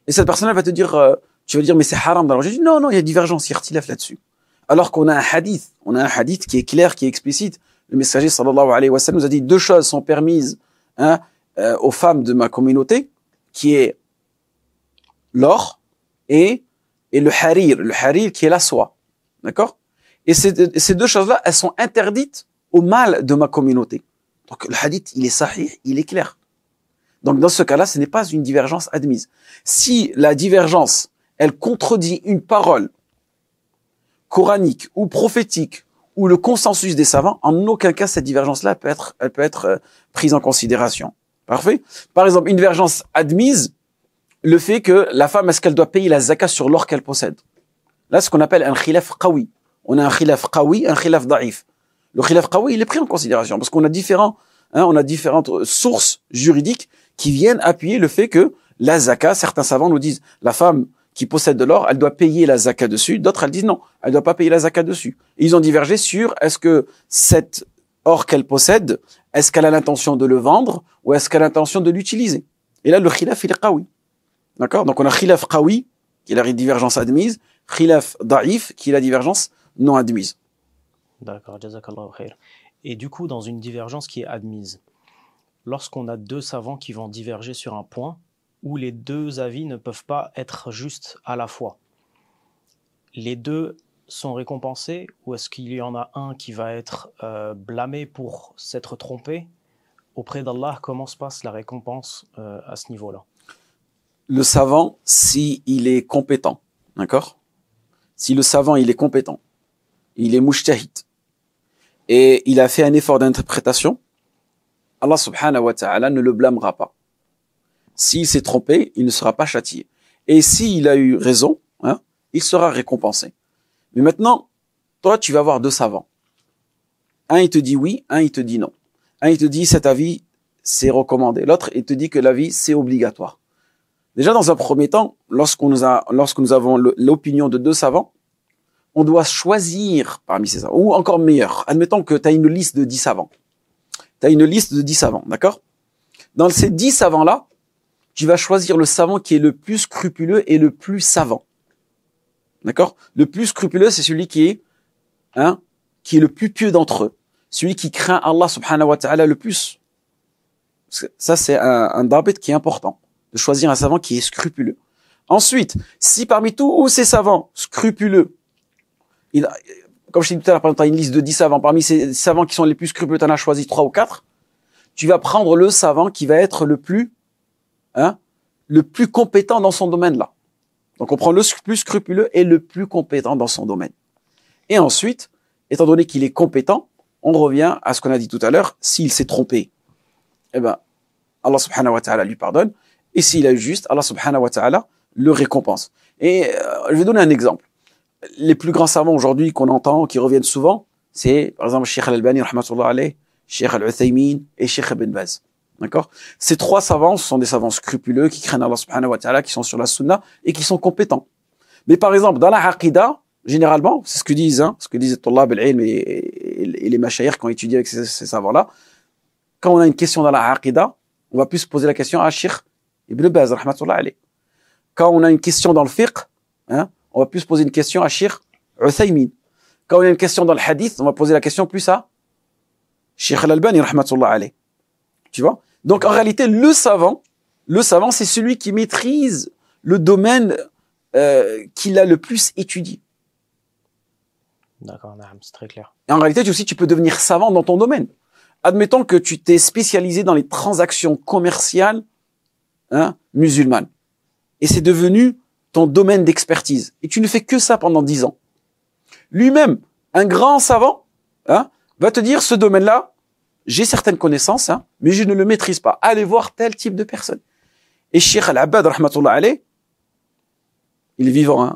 Et cette personne-là va te dire, tu vas dire, mais c'est haram dans la religion. Non, non, il y a divergence, il y a ikhtilaf là-dessus. Alors qu'on a un hadith qui est clair, qui est explicite. Le messager sallallahu alayhi wa sallam nous a dit 2 choses sont permises hein, aux femmes de ma communauté, qui est l'or et le harir qui est la soie. D'accord? Et ces 2 choses-là, elles sont interdites au mâle de ma communauté. Donc le hadith, il est sahih, il est clair. Donc dans ce cas-là, ce n'est pas une divergence admise. Si la divergence, elle contredit une parole coranique ou prophétique ou le consensus des savants, en aucun cas cette divergence-là elle peut être prise en considération. Parfait? Par exemple, une divergence admise, le fait que la femme, est-ce qu'elle doit payer la zakat sur l'or qu'elle possède? Là, ce qu'on appelle un khilaf qawi. On a un khilaf qawi, un khilaf da'if. Le khilaf qawi, il est pris en considération parce qu'on a différentes sources juridiques qui viennent appuyer le fait que la zakat, certains savants nous disent, la femme qui possède de l'or, elle doit payer la zakat dessus. D'autres, elles disent non, elle doit pas payer la zakat dessus. Et ils ont divergé sur est-ce que cet or qu'elle possède, est-ce qu'elle a l'intention de le vendre ou est-ce qu'elle a l'intention de l'utiliser? Et là, le khilaf, il est qawi. D'accord? Donc, on a khilaf qawi, qui est la divergence admise, khilaf da'if, qui est la divergence non admise. D'accord, jazakallahu khair. Et du coup, dans une divergence qui est admise, lorsqu'on a 2 savants qui vont diverger sur un point où les 2 avis ne peuvent pas être justes à la fois, les 2 sont récompensés ou est-ce qu'il y en a un qui va être blâmé pour s'être trompé? Auprès d'Allah, comment se passe la récompense à ce niveau-là? Le savant, si il est compétent, d'accord? Si le savant, il est compétent, il est mujtahid, et il a fait un effort d'interprétation, Allah subhanahu wa ta'ala ne le blâmera pas. S'il s'est trompé, il ne sera pas châtié. Et s'il a eu raison, hein, il sera récompensé. Mais maintenant, toi, tu vas avoir 2 savants. Un, il te dit oui, un, il te dit non. Un, il te dit cet avis, c'est recommandé. L'autre, il te dit que l'avis, c'est obligatoire. Déjà, dans un premier temps, lorsque nous avons l'opinion de 2 savants, on doit choisir parmi ces savants. Ou encore meilleur, admettons que tu as une liste de 10 savants. Tu as une liste de 10 savants, d'accord? Dans ces 10 savants-là, tu vas choisir le savant qui est le plus scrupuleux et le plus savant. D'accord? Le plus scrupuleux, c'est celui qui est le plus pieux d'entre eux. Celui qui craint Allah subhanahu wa ta'ala le plus. Ça, c'est un dabit qui est important. De choisir un savant qui est scrupuleux. Ensuite, si parmi tous ces savants scrupuleux, comme je t'ai dit tout à l'heure, tu as une liste de 10 savants, parmi ces savants qui sont les plus scrupuleux, tu en as choisi 3 ou 4, tu vas prendre le savant qui va être le plus compétent dans son domaine-là. Donc on prend le plus scrupuleux et le plus compétent dans son domaine. Et ensuite, étant donné qu'il est compétent, on revient à ce qu'on a dit tout à l'heure, s'il s'est trompé, eh ben, Allah subhanahu wa ta'ala lui pardonne, et s'il a eu juste, Allah subhanahu wa ta'ala le récompense. Et je vais donner un exemple. Les plus grands savants aujourd'hui qu'on entend, qui reviennent souvent, c'est par exemple Cheikh Al-Albani, rahmatullah alayh, Cheikh Al-Uthaymin et Cheikh Ibn Baz. D'accord? Ces 3 savants, ce sont des savants scrupuleux qui craignent Allah subhanahu wa ta'ala, qui sont sur la sunna et qui sont compétents. Mais par exemple, dans la aqida, généralement, c'est ce que disent les tullab al-ilm et les mashayikh qui ont étudié avec ces savants-là. Quand on a une question dans la aqida, on va plus se poser la question à Cheikh Ibn Baz, rahmatullah alayh. Quand on a une question dans le fiqh, on va plus se poser une question à Cheikh Uthaymin. Quand on a une question dans le hadith, on va poser la question plus à Cheikh Al-Albani, rahmatullah alayh. Tu vois? Donc, en réalité, le savant, c'est celui qui maîtrise le domaine qu'il a le plus étudié. D'accord, c'est très clair. Et en réalité, tu peux devenir savant dans ton domaine. Admettons que tu t'es spécialisé dans les transactions commerciales musulmanes. Et c'est devenu ton domaine d'expertise. Et tu ne fais que ça pendant 10 ans. Lui-même, un grand savant, va te dire, ce domaine-là, j'ai certaines connaissances, mais je ne le maîtrise pas. Allez voir tel type de personne. Et Cheikh Al-Abbad, rahmatullah alayh, il est vivant,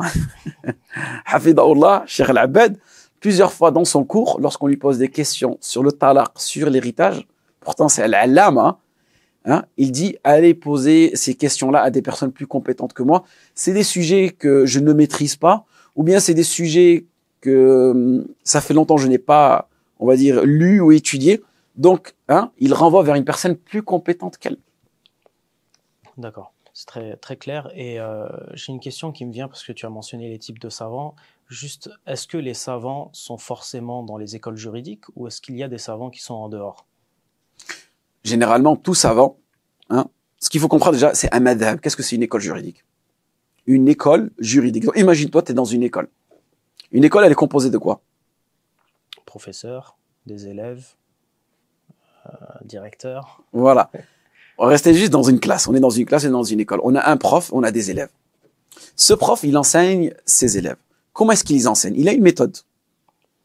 Hafidahullah, Cheikh Al-Abbad, plusieurs fois dans son cours, lorsqu'on lui pose des questions sur le talaq, sur l'héritage, pourtant c'est Al-Allama, il dit, allez poser ces questions-là à des personnes plus compétentes que moi. C'est des sujets que je ne maîtrise pas, ou bien c'est des sujets que ça fait longtemps que je n'ai pas, on va dire, lu ou étudié. Donc, il renvoie vers une personne plus compétente qu'elle. D'accord, c'est très, très clair. Et j'ai une question qui me vient parce que tu as mentionné les types de savants. Juste, est-ce que les savants sont forcément dans les écoles juridiques ou est-ce qu'il y a des savants qui sont en dehors? Généralement, tout savant, ce qu'il faut comprendre déjà, c'est un madhab. Qu'est-ce que c'est une école juridique? Une école juridique. Donc, imagine-toi, tu es dans une école. Une école, elle est composée de quoi? Professeurs, des élèves, directeurs. Voilà. On restait juste dans une classe. On est dans une classe et dans une école. On a un prof, on a des élèves. Ce prof, il enseigne ses élèves. Comment est-ce qu'il les enseigne? Il a une méthode.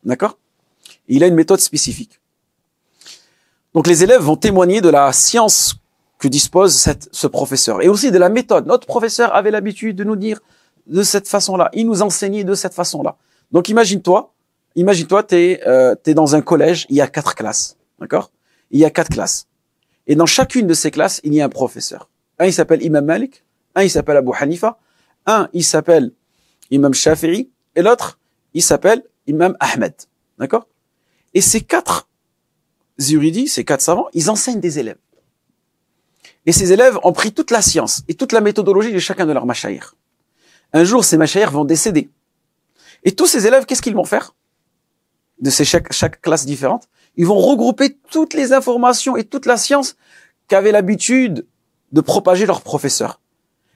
D'accord? Il a une méthode spécifique. Donc les élèves vont témoigner de la science que dispose ce professeur et aussi de la méthode. Notre professeur avait l'habitude de nous dire de cette façon-là. Il nous enseignait de cette façon-là. Donc imagine-toi, t'es dans un collège, il y a 4 classes. D'accord? Il y a 4 classes. Et dans chacune de ces classes, il y a un professeur. Un, il s'appelle Imam Malik. Un, il s'appelle Abu Hanifa. Un, il s'appelle Imam Shafi'i. Et l'autre, il s'appelle Imam Ahmed. D'accord? Et ces 4 érudits, ces 4 savants, ils enseignent des élèves. Et ces élèves ont pris toute la science et toute la méthodologie de chacun de leurs mashayikh. Un jour, ces mashayikh vont décéder. Et tous ces élèves, qu'est-ce qu'ils vont faire? De chaque classe différente, ils vont regrouper toutes les informations et toute la science qu'avaient l'habitude de propager leurs professeurs.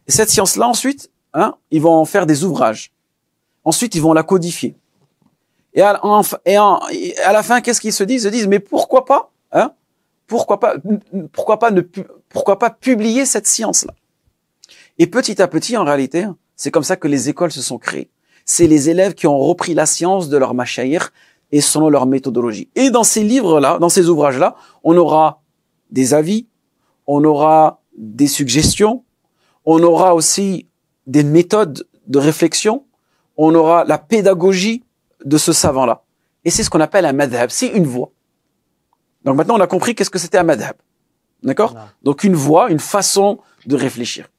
Et cette science-là, ensuite, ils vont en faire des ouvrages. Ensuite, ils vont la codifier. Et à la fin, qu'est-ce qu'ils se disent? Ils se disent, mais pourquoi pas, pourquoi pas publier cette science-là? Et petit à petit, en réalité, c'est comme ça que les écoles se sont créées. C'est les élèves qui ont repris la science de leur mashayikh et selon leur méthodologie. Et dans ces livres-là, dans ces ouvrages-là, on aura des avis, on aura des suggestions, on aura aussi des méthodes de réflexion, on aura la pédagogie de ce savant-là. Et c'est ce qu'on appelle un madhab, c'est une voie. Donc maintenant, on a compris qu'est-ce que c'était un madhab. D'accord? Donc une voie, une façon de réfléchir.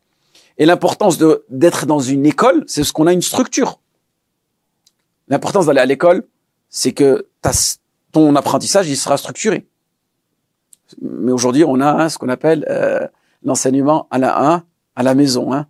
Et l'importance d'être dans une école, c'est ce qu'on a une structure. L'importance d'aller à l'école, c'est que ton apprentissage, il sera structuré. Mais aujourd'hui, on a ce qu'on appelle l'enseignement à la maison.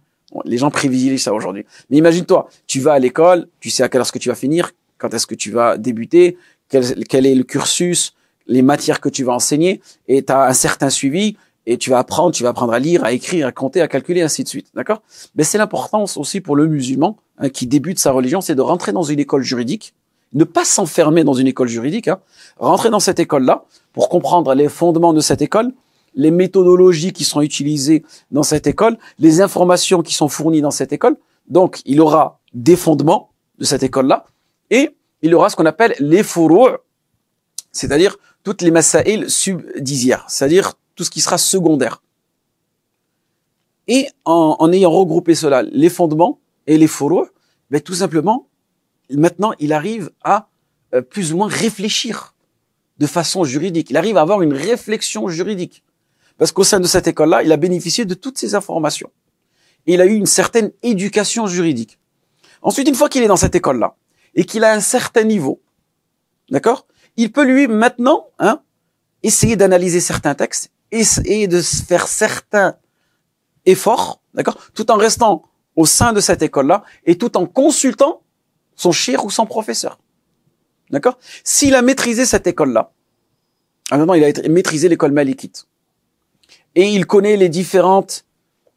Les gens privilégient ça aujourd'hui. Mais imagine-toi, tu vas à l'école, tu sais à quelle heure est-ce que tu vas finir, quand est-ce que tu vas débuter, quel est le cursus, les matières que tu vas enseigner, et tu as un certain suivi, et tu vas apprendre à lire, à écrire, à compter, à calculer, ainsi de suite. D'accord? Mais c'est l'importance aussi pour le musulman qui débute sa religion, c'est de rentrer dans une école juridique, ne pas s'enfermer dans une école juridique, rentrer dans cette école-là pour comprendre les fondements de cette école, les méthodologies qui sont utilisées dans cette école, les informations qui sont fournies dans cette école. Donc, il aura des fondements de cette école-là et il aura ce qu'on appelle les furu', c'est-à-dire toutes les masaïl subsidiaires, c'est-à-dire tout ce qui sera secondaire. Et en ayant regroupé cela, les fondements et les furu', tout simplement, maintenant, il arrive à plus ou moins réfléchir de façon juridique. Il arrive à avoir une réflexion juridique. Parce qu'au sein de cette école-là, il a bénéficié de toutes ces informations. Et il a eu une certaine éducation juridique. Ensuite, une fois qu'il est dans cette école-là, et qu'il a un certain niveau, d'accord, il peut lui, maintenant, essayer d'analyser certains textes, et de faire certains efforts, d'accord, tout en restant au sein de cette école-là, et tout en consultant son cheikh ou son professeur. D'accord? S'il a maîtrisé cette école-là, maintenant il a maîtrisé l'école malikite, et il connaît les différentes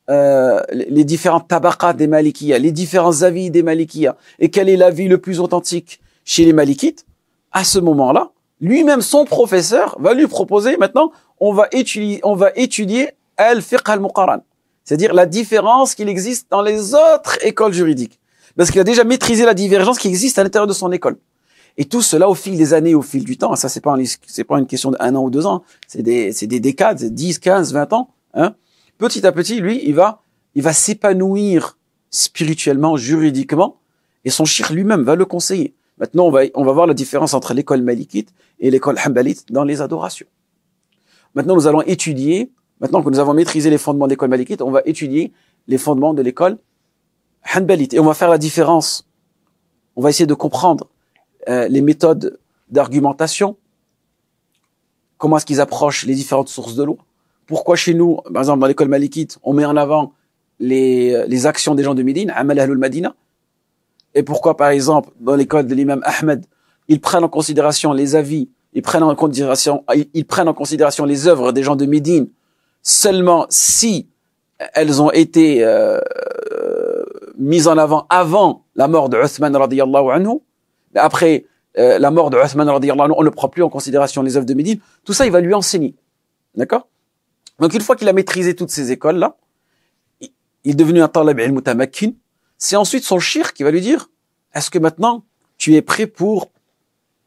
tabaqas des malikiyas, les différents avis des malikiyas, et quel est l'avis le plus authentique chez les malikites, à ce moment-là, lui-même, son professeur, va lui proposer, maintenant, on va étudier al-fiqh al-muqaran, c'est-à-dire la différence qu'il existe dans les autres écoles juridiques. Parce qu'il a déjà maîtrisé la divergence qui existe à l'intérieur de son école. Et tout cela au fil des années, au fil du temps, ça c'est pas une question d'1 an ou 2 ans, c'est des décades, 10, 15, 20 ans, Petit à petit, lui, il va s'épanouir spirituellement, juridiquement, et son cheikh lui-même va le conseiller. Maintenant, on va voir la différence entre l'école malikite et l'école hanbalite dans les adorations. Maintenant, nous allons étudier, maintenant que nous avons maîtrisé les fondements de l'école malikite, on va étudier les fondements de l'école hanbalite. Et on va faire la différence. On va essayer de comprendre les méthodes d'argumentation, comment est-ce qu'ils approchent les différentes sources de l'eau. Pourquoi chez nous, par exemple dans l'école malikite, on met en avant les actions des gens de Médine, Amal Ahlul Madina, et pourquoi par exemple dans l'école de l'imam Ahmed, ils prennent en considération les avis, ils prennent en considération les œuvres des gens de Médine seulement si elles ont été mises en avant avant la mort de Uthman radiyallahu anhu, mais après la mort de Uthman radiyallahu anhu, on ne prend plus en considération les œuvres de Médine. Tout ça, il va lui enseigner. D'accord? Donc une fois qu'il a maîtrisé toutes ces écoles-là, il est devenu un talib al-mutamakkin. C'est ensuite son shir qui va lui dire, est-ce que maintenant tu es prêt pour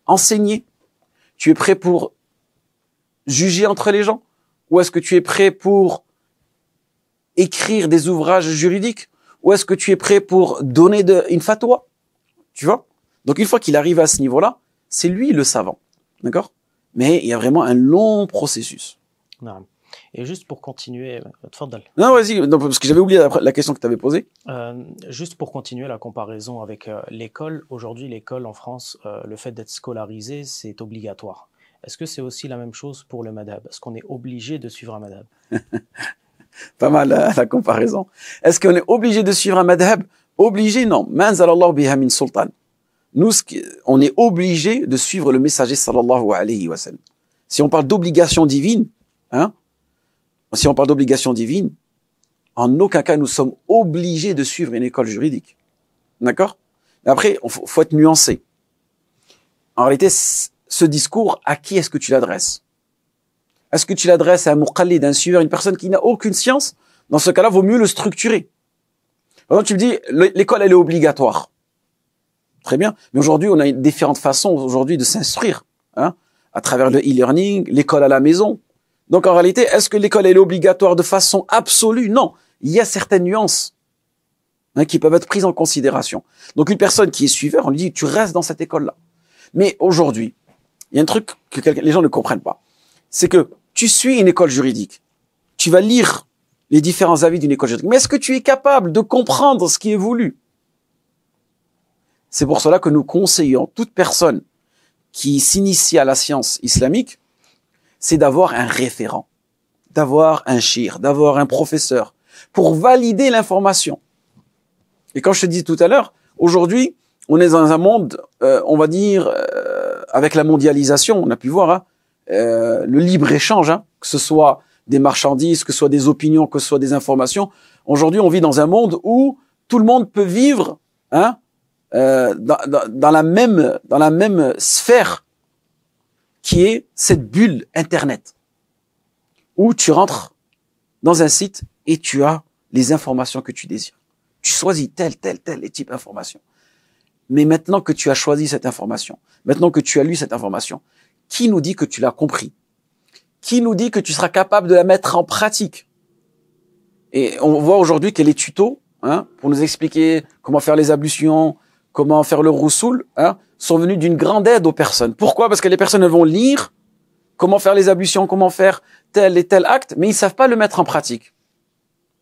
enseigner? Tu es prêt pour juger entre les gens? Ou est-ce que tu es prêt pour écrire des ouvrages juridiques? Ou est-ce que tu es prêt pour donner une fatwa? Tu vois? Donc une fois qu'il arrive à ce niveau-là, c'est lui le savant. D'accord? Mais il y a vraiment un long processus. Non. Et juste pour continuer, tfaddal. Non, vas-y, parce que j'avais oublié la question que tu avais posée. Juste pour continuer la comparaison avec l'école, aujourd'hui l'école en France, le fait d'être scolarisé, c'est obligatoire. Est-ce que c'est aussi la même chose pour le madhab? Est-ce qu'on est obligé de suivre un madhab? Pas mal la comparaison. Est-ce qu'on est obligé de suivre un madhab? Obligé, non. Manzalallahu biha min sultan. Nous, on est obligé de suivre le messager sallallahu alayhi wa sallam. Si on parle d'obligation divine, si on parle d'obligation divine, en aucun cas nous sommes obligés de suivre une école juridique. D'accord? Après, faut être nuancé. En réalité, ce discours, à qui est-ce que tu l'adresses? Est-ce que tu l'adresses à un muqallid, un suiveur, une personne qui n'a aucune science? Dans ce cas-là, vaut mieux le structurer. Par exemple, tu me dis, l'école, elle est obligatoire. Très bien. Mais aujourd'hui, on a différentes façons aujourd'hui de s'instruire, à travers le e-learning, l'école à la maison. Donc, en réalité, est-ce que l'école, elle est obligatoire de façon absolue? Non. Il y a certaines nuances, qui peuvent être prises en considération. Donc, une personne qui est suiveur, on lui dit, tu restes dans cette école-là. Mais aujourd'hui, il y a un truc que les gens ne comprennent pas. C'est que tu suis une école juridique. Tu vas lire les différents avis d'une école juridique. Mais est-ce que tu es capable de comprendre ce qui est voulu? C'est pour cela que nous conseillons toute personne qui s'initie à la science islamique, c'est d'avoir un référent, d'avoir un shir, d'avoir un professeur pour valider l'information. Et quand je te dis tout à l'heure, aujourd'hui, on est dans un monde, on va dire, avec la mondialisation, on a pu voir, le libre-échange, que ce soit des marchandises, que ce soit des opinions, que ce soit des informations. Aujourd'hui, on vit dans un monde où tout le monde peut vivre dans la même sphère qui est cette bulle Internet, où tu rentres dans un site et tu as les informations que tu désires. Tu choisis tel type d'information. Mais maintenant que tu as choisi cette information, maintenant que tu as lu cette information, qui nous dit que tu l'as compris? Qui nous dit que tu seras capable de la mettre en pratique? Et on voit aujourd'hui que les tutos, pour nous expliquer comment faire les ablutions, comment faire le roussoul, sont venus d'une grande aide aux personnes. Pourquoi? Parce que les personnes vont lire comment faire les ablutions, comment faire tel et tel acte, mais ils savent pas le mettre en pratique.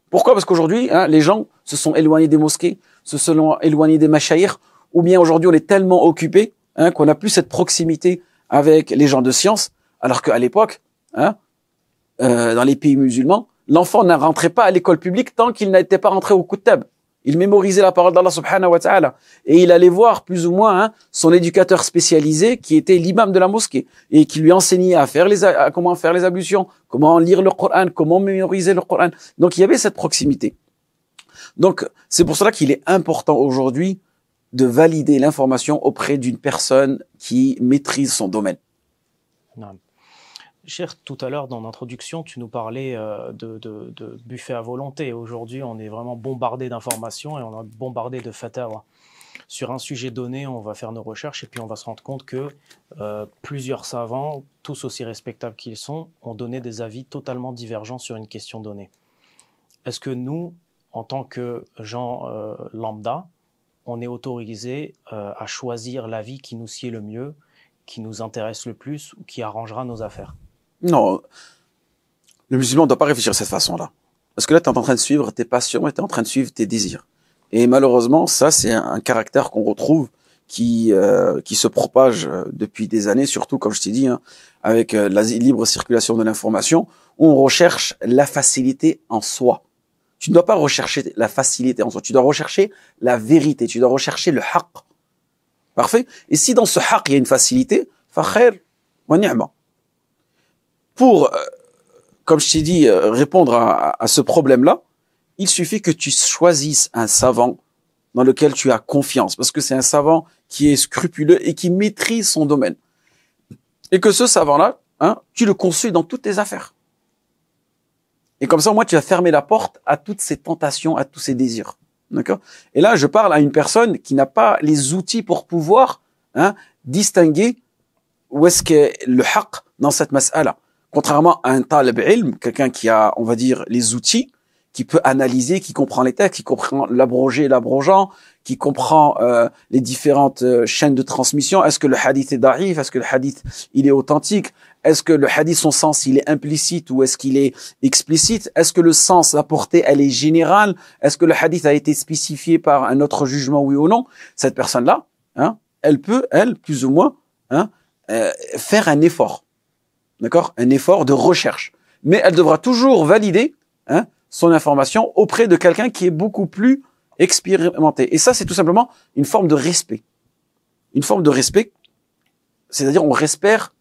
Pourquoi? Parce qu'aujourd'hui, les gens se sont éloignés des mosquées, se sont éloignés des mashayikh, ou bien aujourd'hui on est tellement occupé qu'on n'a plus cette proximité avec les gens de science, alors qu'à l'époque, dans les pays musulmans, l'enfant ne rentrait pas à l'école publique tant qu'il n'était pas rentré au Kuttab. Il mémorisait la parole d'Allah subhanahu wa ta'ala. Et il allait voir plus ou moins son éducateur spécialisé qui était l'imam de la mosquée et qui lui enseignait à comment faire les ablutions, comment lire le Coran, comment mémoriser le Coran. Donc il y avait cette proximité. Donc c'est pour cela qu'il est important aujourd'hui de valider l'information auprès d'une personne qui maîtrise son domaine. Non. Cher, tout à l'heure dans l'introduction, tu nous parlais de buffet à volonté. Aujourd'hui, on est vraiment bombardé d'informations et on est bombardé de fatawa. Sur un sujet donné, on va faire nos recherches et puis on va se rendre compte que plusieurs savants, tous aussi respectables qu'ils sont, ont donné des avis totalement divergents sur une question donnée. Est-ce que nous, en tant que gens lambda, on est autorisé à choisir l'avis qui nous sied le mieux, qui nous intéresse le plus ou qui arrangera nos affaires? Non, le musulman ne doit pas réfléchir de cette façon-là. Parce que là, tu es en train de suivre tes passions et tu es en train de suivre tes désirs. Et malheureusement, ça, c'est un caractère qu'on retrouve qui se propage depuis des années, surtout, comme je t'ai dit, hein, avec la libre circulation de l'information, où on recherche la facilité en soi. Tu ne dois pas rechercher la facilité en soi, tu dois rechercher la vérité, tu dois rechercher le haqq. Parfait. Et si dans ce haqq, il y a une facilité, fa khair wa ni'ma. Pour, comme je t'ai dit, répondre à ce problème-là, il suffit que tu choisisses un savant dans lequel tu as confiance, parce que c'est un savant qui est scrupuleux et qui maîtrise son domaine. Et que ce savant-là, hein, tu le consultes dans toutes tes affaires. Et comme ça, moi, tu vas fermer la porte à toutes ces tentations, à tous ces désirs. D'accord? Et là, je parle à une personne qui n'a pas les outils pour pouvoir distinguer où est-ce que le haqq dans cette mas'ala. Contrairement à un talib ilm, quelqu'un qui a, on va dire, les outils, qui peut analyser, qui comprend les textes, qui comprend l'abrogé et l'abrogeant, qui comprend les différentes chaînes de transmission. Est-ce que le hadith est da'if? Est-ce que le hadith il est authentique? Est-ce que le hadith, son sens, il est implicite ou est-ce qu'il est explicite? Est-ce que le sens, la portée, elle est générale? Est-ce que le hadith a été spécifié par un autre jugement, oui ou non? Cette personne-là, elle peut, plus ou moins, faire un effort. D'accord? Un effort de recherche. Mais elle devra toujours valider, son information auprès de quelqu'un qui est beaucoup plus expérimenté. Et ça, c'est tout simplement une forme de respect. Une forme de respect, c'est-à-dire on respecte,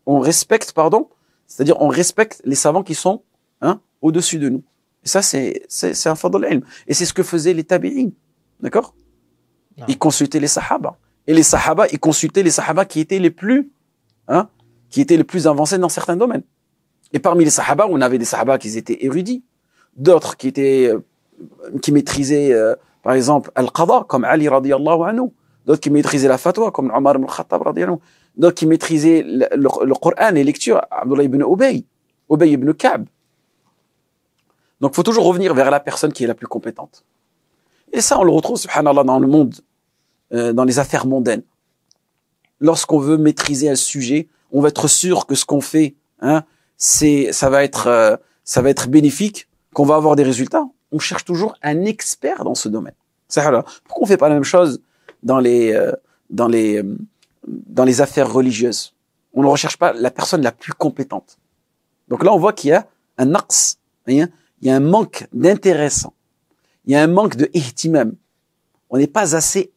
c'est-à-dire on respecte les savants qui sont au-dessus de nous. Et ça, c'est un fadl ilm. Et c'est ce que faisaient les tabi'in. D'accord? Ils consultaient les sahaba. Et les sahaba, ils consultaient les sahaba qui étaient les plus avancés dans certains domaines. Et parmi les sahaba, on avait des sahaba qui étaient érudits. D'autres qui maîtrisaient, par exemple, al-qada, comme Ali radiyallahu anhu. D'autres qui maîtrisaient la fatwa, comme Omar ibn Khattab radiyallahu anhu. D'autres qui maîtrisaient le Coran, les lectures, Abdullah ibn Ubay ibn Ka'b. Donc, il faut toujours revenir vers la personne qui est la plus compétente. Et ça, on le retrouve, subhanallah, dans le monde, dans les affaires mondaines. Lorsqu'on veut maîtriser un sujet, on va être sûr que ce qu'on fait, ça va être bénéfique, qu'on va avoir des résultats. On cherche toujours un expert dans ce domaine. Pourquoi on fait pas la même chose dans les affaires religieuses? On ne recherche pas la personne la plus compétente. Donc là, on voit qu'il y a un naqs, il y a un manque d'intéressant, il y a un manque de ihtimam. On n'est pas assez,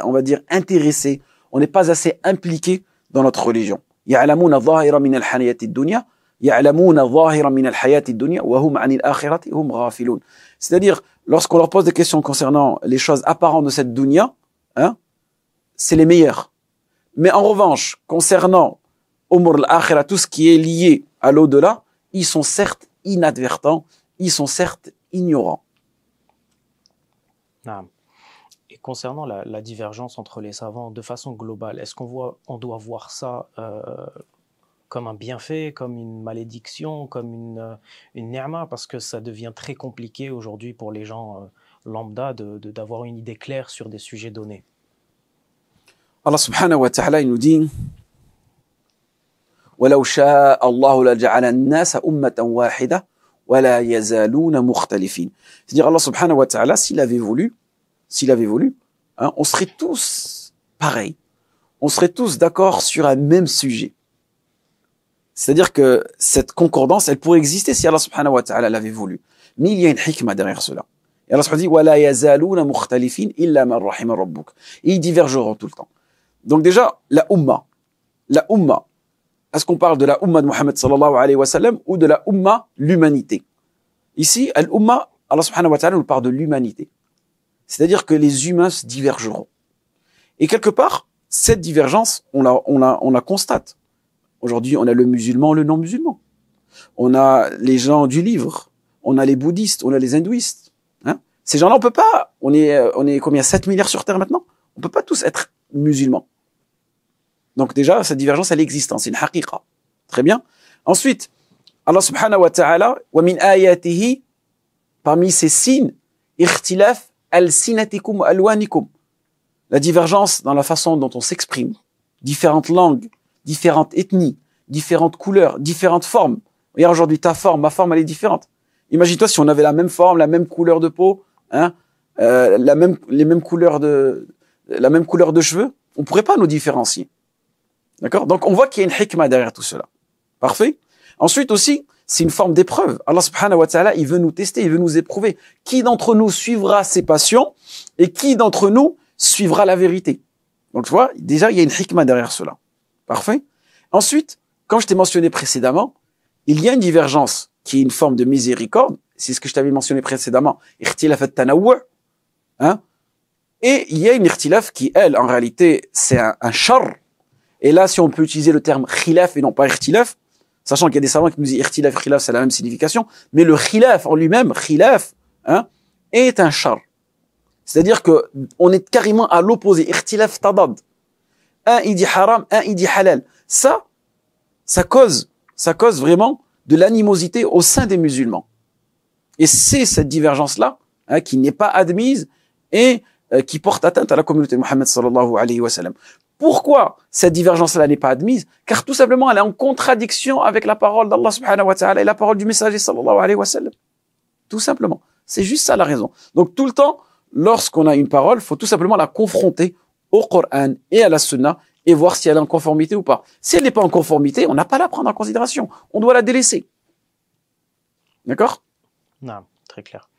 on va dire, intéressé, on n'est pas assez impliqué dans notre religion. يعلمون ظاهرا من الحياة الدنيا يعلمون ظاهرا من الحياة الدنيا وهم عن الآخرة هم غافلون. C'est-à-dire, lorsqu'on leur pose des questions concernant les choses apparentes de cette dunya, c'est les meilleurs. Mais en revanche, concernant umur al-akhirah, tout ce qui est lié à l'au-delà, ils sont certes inadvertants, ils sont certes ignorants. Et concernant la divergence entre les savants, de façon globale, est-ce qu'on doit voir ça comme un bienfait, comme une malédiction, comme une ni'ma, parce que ça devient très compliqué aujourd'hui pour les gens lambda d'avoir une idée claire sur des sujets donnés. Allah subhanahu wa ta'ala, il nous dit وَلَوْ شَاءَ اللَّهُ لَجَعَلَ النَّاسَ أُمَّةً وَاحِدَةً وَلَا يَزَالُونَ مُخْتَلِفِينَ. C'est-à-dire, Allah subhanahu wa ta'ala, s'il avait voulu, on serait tous pareils. On serait tous d'accord sur un même sujet. C'est-à-dire que cette concordance, elle pourrait exister si Allah subhanahu wa ta'ala l'avait voulu. Mais il y a une hikmah derrière cela. Et Allah subhanahu wa ta'ala dit وَلَا يَزَالُونَ مُخْتَلِفِينَ إِلَّا مَنْ رَحِمَ رَبُّكَ. Et ils divergeront tout le temps. Donc déjà, la umma. Est-ce qu'on parle de la umma de Muhammad sallallahu alayhi wa sallam ou de la umma, l'humanité? Ici, al-umma, Allah subhanahu wa ta'ala nous parle de l'humanité. C'est-à-dire que les humains se divergeront. Et quelque part, cette divergence, on la constate. Aujourd'hui, on a le musulman, le non-musulman. On a les gens du livre. On a les bouddhistes, on a les hindouistes. Ces gens-là, on peut pas, on est combien? 7 milliards sur Terre maintenant? On peut pas tous être musulmans. Donc déjà, cette divergence, elle existe, c'est une haqiqa. Très bien. Ensuite, Allah subhanahu wa ta'ala, wa min ayatihi, parmi ces signes, ikhtilaf al-sinatikum alwanikum. La divergence dans la façon dont on s'exprime. Différentes langues, différentes ethnies, différentes couleurs, différentes formes. Regarde aujourd'hui ta forme, ma forme, elle est différente. Imagine-toi si on avait la même forme, la même couleur de peau, la même couleur de cheveux, on pourrait pas nous différencier. D'accord? Donc, on voit qu'il y a une hikmah derrière tout cela. Parfait? Ensuite aussi, c'est une forme d'épreuve. Allah subhanahu wa ta'ala, il veut nous tester, il veut nous éprouver. Qui d'entre nous suivra ses passions et qui d'entre nous suivra la vérité? Donc, tu vois, déjà, il y a une hikmah derrière cela. Parfait? Ensuite, comme je t'ai mentionné précédemment, il y a une divergence qui est une forme de miséricorde. C'est ce que je t'avais mentionné précédemment. Ikhtilaf at-tanawwu'. Hein? Et il y a une ikhtilaf qui, elle, en réalité, c'est un char. Et là, si on peut utiliser le terme khilaf et non pas ikhtilaf, sachant qu'il y a des savants qui nous disent ikhtilaf, khilaf, c'est la même signification, mais le khilaf en lui-même, khilaf, hein, est un char. C'est-à-dire que on est carrément à l'opposé. Ikhtilaf tadad. Un, il dit haram, un, il dit halal. Ça cause vraiment de l'animosité au sein des musulmans. Et c'est cette divergence-là, hein, qui n'est pas admise et qui porte atteinte à la communauté de Mohammed sallallahu alayhi wa sallam. Pourquoi cette divergence-là n'est pas admise? Car tout simplement, elle est en contradiction avec la parole d'Allah subhanahu wa ta'ala et la parole du messager sallallahu alayhi wa sallam. Tout simplement. C'est juste ça la raison. Donc tout le temps, lorsqu'on a une parole, il faut tout simplement la confronter au Coran et à la Sunna et voir si elle est en conformité ou pas. Si elle n'est pas en conformité, on n'a pas à la prendre en considération. On doit la délaisser. D'accord? Non, très clair.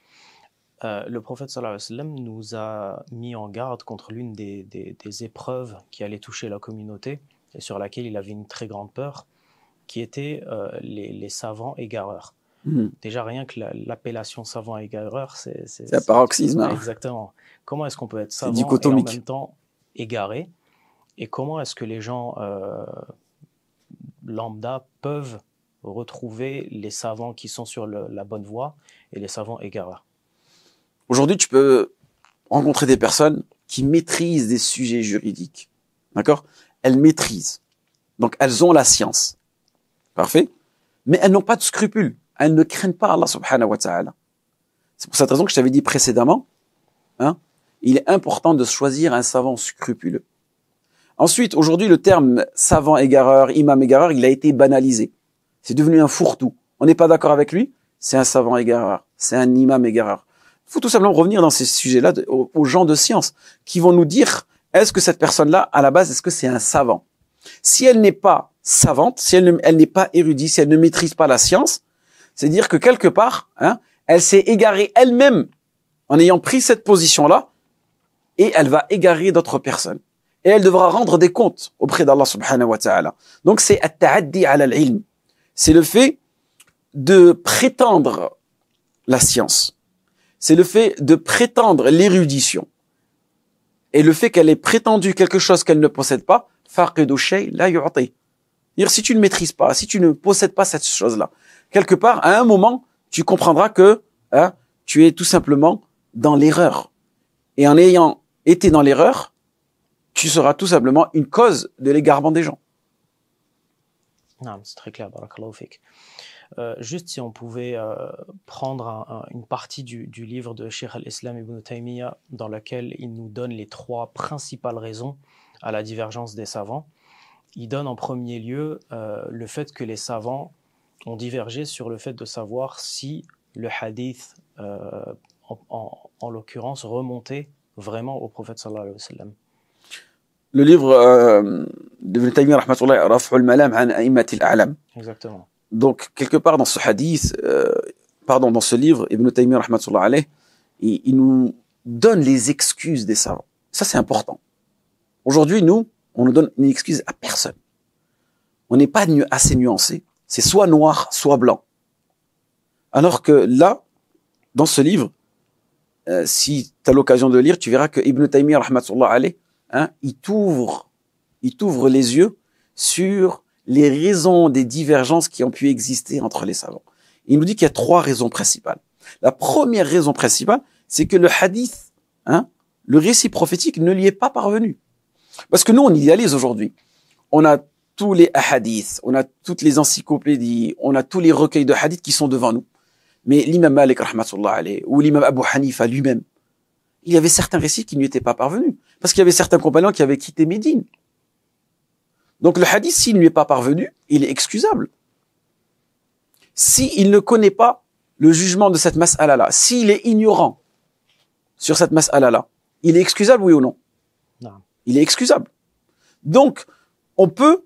Le prophète sallallahu alayhi wa sallam nous a mis en garde contre l'une des épreuves qui allait toucher la communauté et sur laquelle il avait une très grande peur, qui étaient les savants égareurs. Déjà, rien que l'appellation savant égareur, c'est un paroxysme. Hein. Exactement. Comment est-ce qu'on peut être savant et en même temps égaré? Et comment est-ce que les gens lambda peuvent retrouver les savants qui sont sur la bonne voie et les savants égareurs? Aujourd'hui, tu peux rencontrer des personnes qui maîtrisent des sujets juridiques. D'accord? Elles maîtrisent. Donc, elles ont la science. Parfait? Mais elles n'ont pas de scrupules. Elles ne craignent pas Allah subhanahu wa ta'ala. C'est pour cette raison que je t'avais dit précédemment, hein, il est important de choisir un savant scrupuleux. Ensuite, aujourd'hui, le terme savant égareur, imam égareur, il a été banalisé. C'est devenu un fourre-tout. On n'est pas d'accord avec lui, c'est un savant égareur, c'est un imam égareur. Il faut tout simplement revenir dans ces sujets-là aux gens de science qui vont nous dire, est-ce que cette personne-là, à la base, est-ce que c'est un savant? Si elle n'est pas savante, si elle n'est pas érudite, si elle ne maîtrise pas la science, c'est dire que quelque part, hein, elle s'est égarée elle-même en ayant pris cette position-là et elle va égarer d'autres personnes. Et elle devra rendre des comptes auprès d'Allah subhanahu wa ta'ala. Donc c'est at-ta'addi ala al-ilm. C'est le fait de prétendre la science. C'est le fait de prétendre l'érudition. Et le fait qu'elle ait prétendu quelque chose qu'elle ne possède pas, faqidu shay la yu'ti. C'est-à-dire, si tu ne maîtrises pas, si tu ne possèdes pas cette chose-là, quelque part, à un moment, tu comprendras que hein, tu es tout simplement dans l'erreur. Et en ayant été dans l'erreur, tu seras tout simplement une cause de l'égarement des gens. Non, c'est très clair, barakallahu fik. Juste si on pouvait prendre une partie du livre de Cheikh al-Islam ibn Taymiyyah dans lequel il nous donne les 3 principales raisons à la divergence des savants. Il donne en premier lieu le fait que les savants ont divergé sur le fait de savoir si le hadith, en l'occurrence, remontait vraiment au prophète sallallahu alayhi wa sallam. Le livre d'Ibn Taymiyyah rahmatullah Raf'ul Malam an a'immatil a'lam. Exactement. Donc quelque part dans ce hadith, dans ce livre, Ibn Taymiyyah rahmatullah alayh, il nous donne les excuses des savants. Ça c'est important. Aujourd'hui, nous, on ne donne une excuse à personne. On n'est pas assez nuancé. C'est soit noir, soit blanc. Alors que là, dans ce livre, si tu as l'occasion de lire, tu verras que Ibn Taymiyyah rahmatullah alayh, hein, il t'ouvre les yeux sur les raisons des divergences qui ont pu exister entre les savants. Il nous dit qu'il y a 3 raisons principales. La première raison principale, c'est que le hadith, hein, le récit prophétique ne lui est pas parvenu. Parce que nous, on idéalise aujourd'hui. On a tous les hadiths, on a toutes les encyclopédies, on a tous les recueils de hadiths qui sont devant nous. Mais l'imam Malik rahmatullah alayh, ou l'imam Abu Hanifa lui-même, il y avait certains récits qui ne lui étaient pas parvenus. Parce qu'il y avait certains compagnons qui avaient quitté Médine. Donc le hadith, s'il ne lui est pas parvenu, il est excusable. S'il ne connaît pas le jugement de cette mas'ala-là, s'il est ignorant sur cette mas'ala-là, il est excusable, oui ou non? Non. Il est excusable. Donc, on peut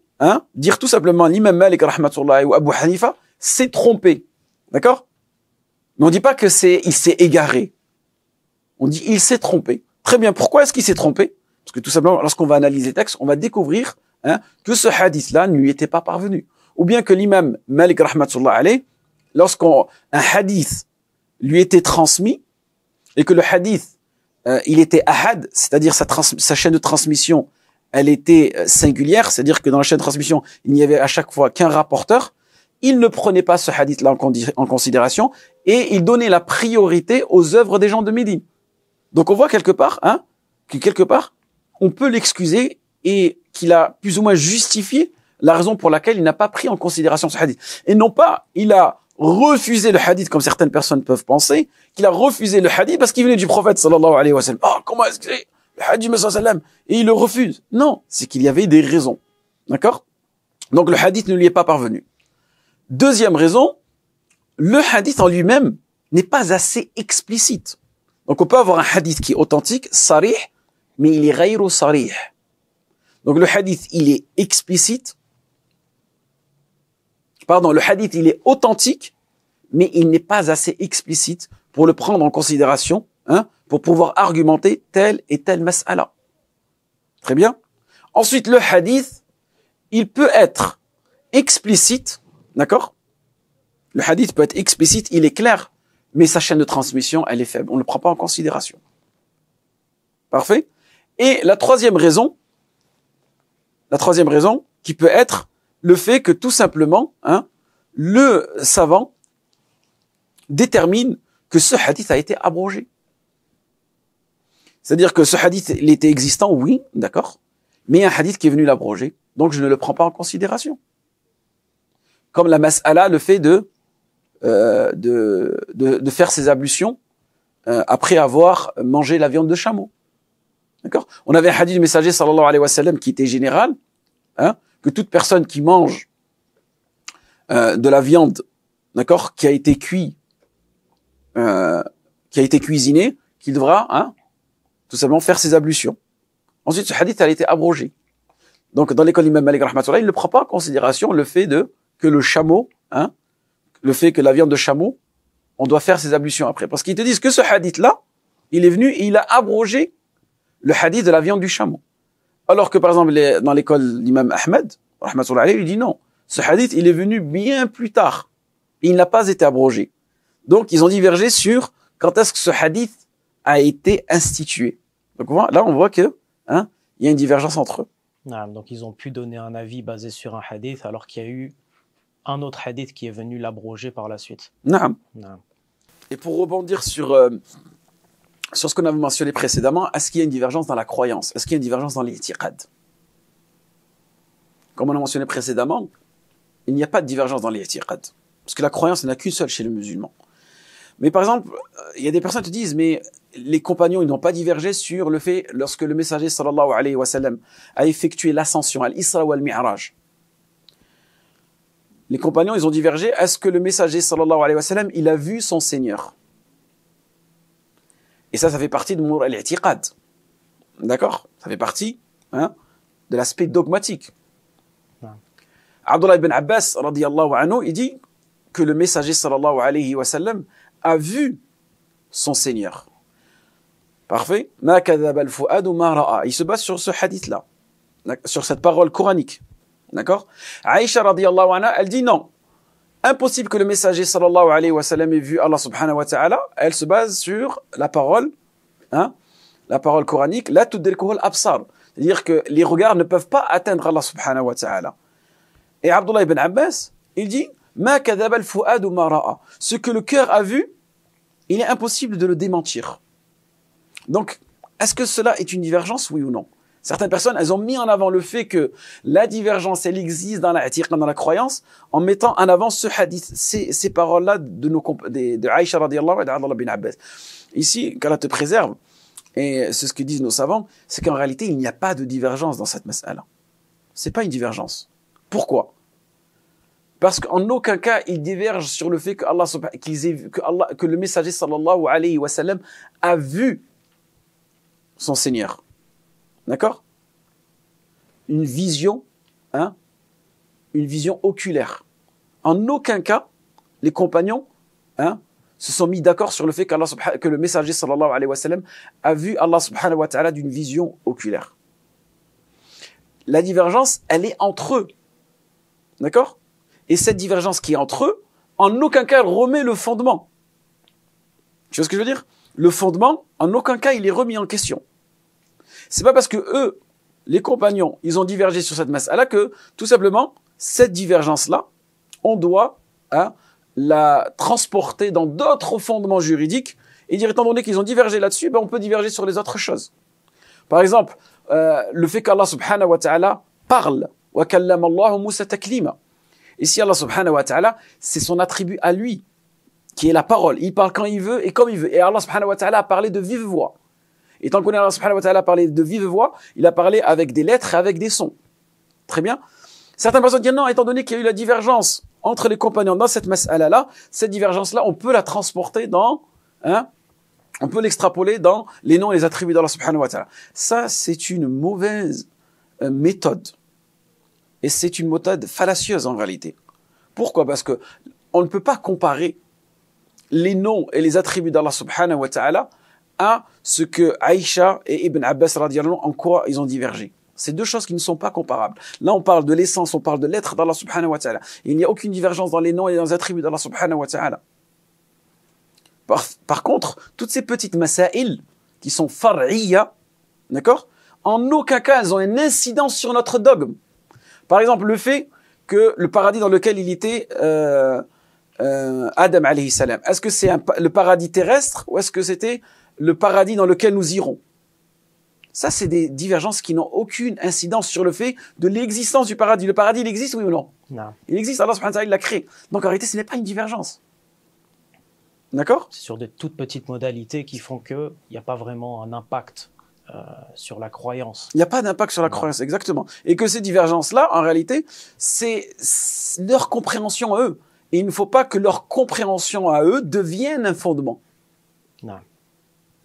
dire tout simplement l'imam Malik rahmatullahi ou Abu Hanifa s'est trompé. D'accord? Mais on dit pas que il s'est égaré. On dit il s'est trompé. Très bien. Pourquoi est-ce qu'il s'est trompé? Parce que tout simplement, lorsqu'on va analyser le texte, on va découvrir que ce hadith-là ne lui était pas parvenu. Ou bien que l'imam Malik rahmatullahi alayhi, lorsqu'un hadith lui était transmis et que le hadith il était ahad, c'est-à-dire sa chaîne de transmission, elle était singulière, c'est-à-dire que dans la chaîne de transmission, il n'y avait à chaque fois qu'un rapporteur. Il ne prenait pas ce hadith-là en considération et il donnait la priorité aux œuvres des gens de Médine. Donc on voit quelque part, que quelque part, on peut l'excuser et qu'il a plus ou moins justifié la raison pour laquelle il n'a pas pris en considération ce hadith. Et non pas, il a refusé le hadith comme certaines personnes peuvent penser, qu'il a refusé le hadith parce qu'il venait du prophète sallallahu alayhi wa sallam. Oh, comment est-ce que c'est le hadith du Messie sallam? Et il le refuse. Non, c'est qu'il y avait des raisons. D'accord? Donc le hadith ne lui est pas parvenu. Deuxième raison, le hadith en lui-même n'est pas assez explicite. Donc on peut avoir un hadith qui est authentique, sarih, mais il est ghayru sarih. Donc le hadith, il est explicite. Pardon, le hadith, il est authentique, mais il n'est pas assez explicite pour le prendre en considération, pour pouvoir argumenter telle et telle mas'ala. Très bien. Ensuite, le hadith, il peut être explicite, d'accord? Le hadith peut être explicite, il est clair, mais sa chaîne de transmission, elle est faible. On ne le prend pas en considération. Parfait. Et la troisième raison qui peut être le fait que tout simplement, le savant détermine que ce hadith a été abrogé. C'est-à-dire que ce hadith, il était existant, oui, d'accord, mais il y a un hadith qui est venu l'abroger, donc je ne le prends pas en considération. Comme la mas'ala, le fait de faire ses ablutions après avoir mangé la viande de chameau. D'accord? On avait un hadith du messager sallallahu alayhi wa sallam qui était général, que toute personne qui mange de la viande, d'accord, qui a été cuisinée, qu'il devra tout simplement faire ses ablutions. Ensuite, ce hadith a été abrogé. Donc, dans l'école d'Imam Malik rahmatullah, il ne prend pas en considération le fait que le chameau, le fait que la viande de chameau, on doit faire ses ablutions après. Parce qu'ils te disent que ce hadith-là, il est venu et il a abrogé le hadith de la viande du chameau. Alors que, par exemple, dans l'école d'Imam Ahmed, rahmatullah alayhi, il dit non. Ce hadith, il est venu bien plus tard. Et il n'a pas été abrogé. Donc, ils ont divergé sur quand est-ce que ce hadith a été institué. Donc, là, on voit que, il y a une divergence entre eux. Donc, ils ont pu donner un avis basé sur un hadith alors qu'il y a eu un autre hadith qui est venu l'abroger par la suite. Naam. Et pour rebondir sur ce qu'on avait mentionné précédemment, est-ce qu'il y a une divergence dans la croyance? Est-ce qu'il y a une divergence dans l'i'tiqad? Comme on a mentionné précédemment, il n'y a pas de divergence dans l'i'tiqad. Parce que la croyance, il n'y en a qu'une seule chez les musulmans. Mais par exemple, il y a des personnes qui te disent, mais les compagnons, ils n'ont pas divergé sur le fait, lorsque le messager sallallahu alayhi wa sallam a effectué l'ascension, al-Isra wa al-Mi'raj. Les compagnons, ils ont divergé, est-ce que le messager sallallahu alayhi wa sallam, il a vu son Seigneur? Et ça fait partie de Mour al-I'tiqad. D'accord? Ça fait partie de l'aspect dogmatique. Abdullah ibn Abbas, radiyallahu anhu, il dit que le messager sallallahu alayhi wa sallam a vu son Seigneur. Parfait. Ma kadhaba al-fu'adu ma ra'a. Il se base sur ce hadith-là, sur cette parole coranique. D'accord? Aïcha radiyallahu anha, elle dit non. Impossible que le messager sallallahu alayhi wa sallam ait vu Allah subhanahu wa ta'ala. Elle se base sur la parole coranique, la tudrikuhu al-absar. C'est-à-dire que les regards ne peuvent pas atteindre Allah subhanahu wa ta'ala. Et Abdullah ibn Abbas, il dit ma kadhaba al-fu'adu ma ra'a. Ce que le cœur a vu, il est impossible de le démentir. Donc, est-ce que cela est une divergence, oui ou non? Certaines personnes, elles ont mis en avant le fait que la divergence, elle existe dans la croyance, en mettant en avant ce hadith, ces paroles-là de Aïcha radiyallahu et d'Abdullah ibn Abbas. Ici, qu'Allah te préserve, et c'est ce que disent nos savants, c'est qu'en réalité, il n'y a pas de divergence dans cette mas'ala. C'est pas une divergence. Pourquoi? Parce qu'en aucun cas, ils divergent sur le fait que le messager sallallahu alayhi wa sallam a vu son Seigneur. D'accord? une vision, une vision oculaire. En aucun cas, les compagnons se sont mis d'accord sur le fait que le messager sallallahu alayhi wa sallam a vu Allah subhanahu wa ta'ala d'une vision oculaire. La divergence, elle est entre eux. D'accord? Et cette divergence qui est entre eux, en aucun cas elle remet le fondement. Tu vois ce que je veux dire? Le fondement, en aucun cas, il est remis en question. C'est pas parce que eux, les compagnons, ils ont divergé sur cette mas'ala que, tout simplement, cette divergence-là, on doit la transporter dans d'autres fondements juridiques et dire, étant donné qu'ils ont divergé là-dessus, on peut diverger sur les autres choses. Par exemple, le fait qu'Allah subhanahu wa ta'ala parle, wa kallama Allahu Musa taklima. Ici, Allah subhanahu wa ta'ala, c'est son attribut à lui, qui est la parole. Il parle quand il veut et comme il veut. Et Allah subhanahu wa ta'ala a parlé de vive voix. Et tant qu'on est Allah subhanahu wa ta'ala a parlé de vive voix, il a parlé avec des lettres et avec des sons. Très bien. Certaines personnes disent non, étant donné qu'il y a eu la divergence entre les compagnons dans cette mas'ala-là, cette divergence-là, on peut la transporter dans, on peut l'extrapoler dans les noms et les attributs d'Allah subhanahu wa ta'ala. Ça, c'est une mauvaise méthode. Et c'est une méthode fallacieuse en réalité. Pourquoi? Parce que on ne peut pas comparer les noms et les attributs d'Allah subhanahu wa ta'ala à ce que Aïcha et Ibn Abbas radiyallahu anhu, en quoi ils ont divergé. C'est deux choses qui ne sont pas comparables. Là, on parle de l'essence, on parle de l'être d'Allah subhanahu wa ta'ala. Il n'y a aucune divergence dans les noms et dans les attributs d'Allah subhanahu wa ta'ala. Par contre, toutes ces petites masaïl qui sont far'iyya, d'accord? En aucun cas, elles ont une incidence sur notre dogme. Par exemple, le fait que le paradis dans lequel il était Adam alayhi salam, est-ce que c'est le paradis terrestre ou est-ce que c'était le paradis dans lequel nous irons? Ça, c'est des divergences qui n'ont aucune incidence sur le fait de l'existence du paradis. Le paradis, il existe, oui ou non? Non. Il existe, Allah subhanahu wa ta'ala, il l'a créé. Donc en réalité, ce n'est pas une divergence. D'accord? C'est sur de toutes petites modalités qui font qu'il n'y a pas vraiment un impact sur la croyance. Il n'y a pas d'impact sur la croyance, exactement. Et que ces divergences-là, en réalité, c'est leur compréhension à eux. Et il ne faut pas que leur compréhension à eux devienne un fondement. Non.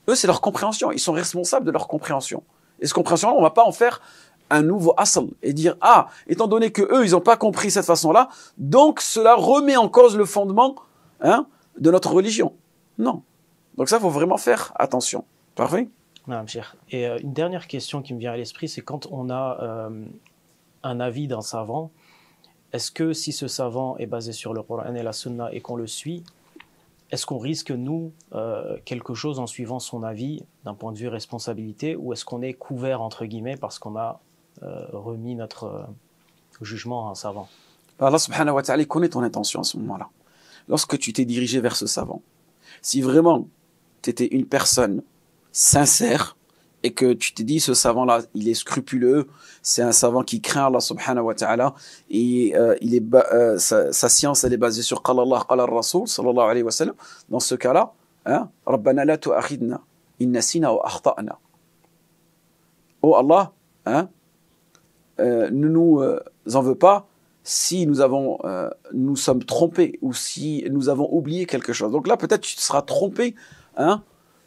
Eux, c'est leur compréhension. Ils sont responsables de leur compréhension. Et cette compréhension-là, on ne va pas en faire un nouveau asl et dire, étant donné que eux, ils n'ont pas compris cette façon-là, donc cela remet en cause le fondement de notre religion. Non. Donc ça, il faut vraiment faire attention. Parfait? Non, cher. Et une dernière question qui me vient à l'esprit, c'est quand on a un avis d'un savant, est-ce que si ce savant est basé sur le Coran et la Sunna et qu'on le suit, est-ce qu'on risque, nous, quelque chose en suivant son avis d'un point de vue responsabilité, ou est-ce qu'on est couvert, entre guillemets, parce qu'on a remis notre jugement à un savant? Allah subhanahu wa ta'ala connaît ton intention à ce moment-là. Lorsque tu t'es dirigé vers ce savant, si vraiment tu étais une personne sincère et que tu t'es dit ce savant-là, il est scrupuleux, c'est un savant qui craint Allah subhanahu wa ta'ala et sa science elle est basée sur qala Allah qala ar-rasul sallallahu alayhi wa sallam. Dans ce cas-là, Rabbana la tu'akhidna in nasina wa akhta'na. Oh Allah, ne nous en veux pas si nous sommes trompés ou si nous avons oublié quelque chose. Donc là, peut-être tu te seras trompé,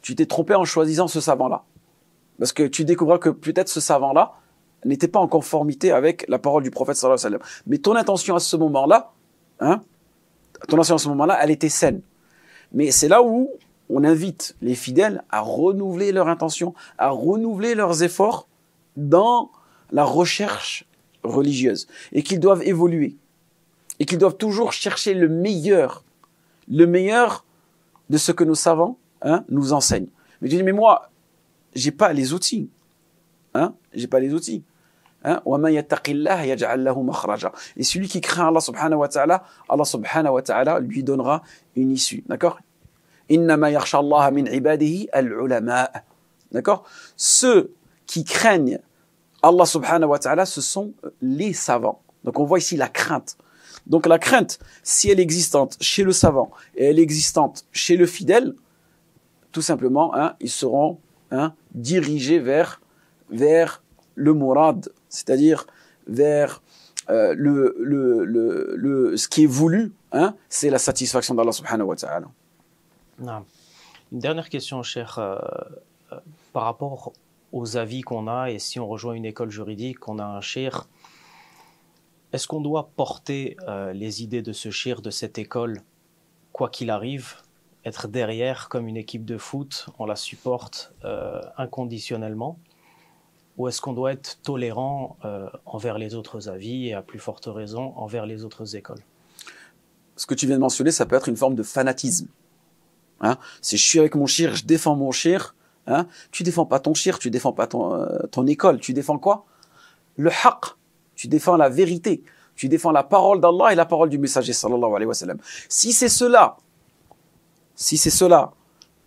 tu t'es trompé en choisissant ce savant-là. Parce que tu découvriras que peut-être ce savant-là n'était pas en conformité avec la parole du prophète sallallahu alayhi wa sallam. Mais ton intention à ce moment-là, elle était saine. Mais c'est là où on invite les fidèles à renouveler leur intention, à renouveler leurs efforts dans la recherche religieuse. Et qu'ils doivent évoluer. Et qu'ils doivent toujours chercher le meilleur de ce que nos savants nous enseignent. Mais tu dis, mais moi, j'ai pas les outils. J'ai pas les outils. Et celui qui craint Allah subhanahu wa ta'ala lui donnera une issue. D'accord? Innama yakhsha Allah min ibadihi al-ulama. D'accord? Ceux qui craignent Allah subhanahu wa ta'ala, ce sont les savants. Donc on voit ici la crainte. Donc la crainte, si elle est existante chez le savant et elle est existante chez le fidèle, tout simplement, ils seront dirigés vers le murad, c'est-à-dire vers ce qui est voulu, c'est la satisfaction d'Allah subhanahu wa ta'ala. Non. Une dernière question, cher, par rapport aux avis qu'on a, et si on rejoint une école juridique, qu'on a un shir, est-ce qu'on doit porter les idées de ce shir, de cette école, quoi qu'il arrive, être derrière comme une équipe de foot, on la supporte inconditionnellement, ou est-ce qu'on doit être tolérant envers les autres avis et à plus forte raison envers les autres écoles? Ce que tu viens de mentionner, ça peut être une forme de fanatisme. Hein? Si je suis avec mon shir, je défends mon shir. Hein? Tu défends pas ton shir, tu défends pas ton école. Tu défends quoi? Le haqq. Tu défends la vérité. Tu défends la parole d'Allah et la parole du messager sallallahu alayhi wa sallam. Si c'est cela,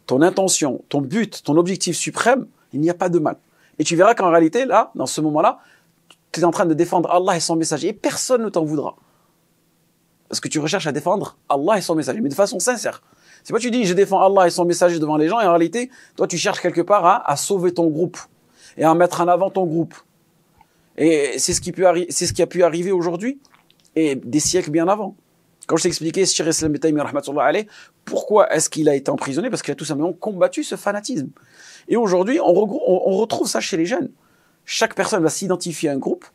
ton intention, ton but, ton objectif suprême, il n'y a pas de mal. Et tu verras qu'en réalité, là, dans ce moment-là, tu es en train de défendre Allah et son messager et personne ne t'en voudra. Parce que tu recherches à défendre Allah et son messager, mais de façon sincère. C'est pas tu dis je défends Allah et son messager devant les gens et en réalité, toi tu cherches quelque part à sauver ton groupe et à mettre en avant ton groupe. Et c'est ce qui a pu arriver aujourd'hui et des siècles bien avant. Quand je t'ai expliqué Cheikh Islam Ibn Taymiyyah rahmatullah alayh, pourquoi est-ce qu'il a été emprisonné? Parce qu'il a tout simplement combattu ce fanatisme. Et aujourd'hui, on retrouve ça chez les jeunes. Chaque personne va s'identifier à un groupe,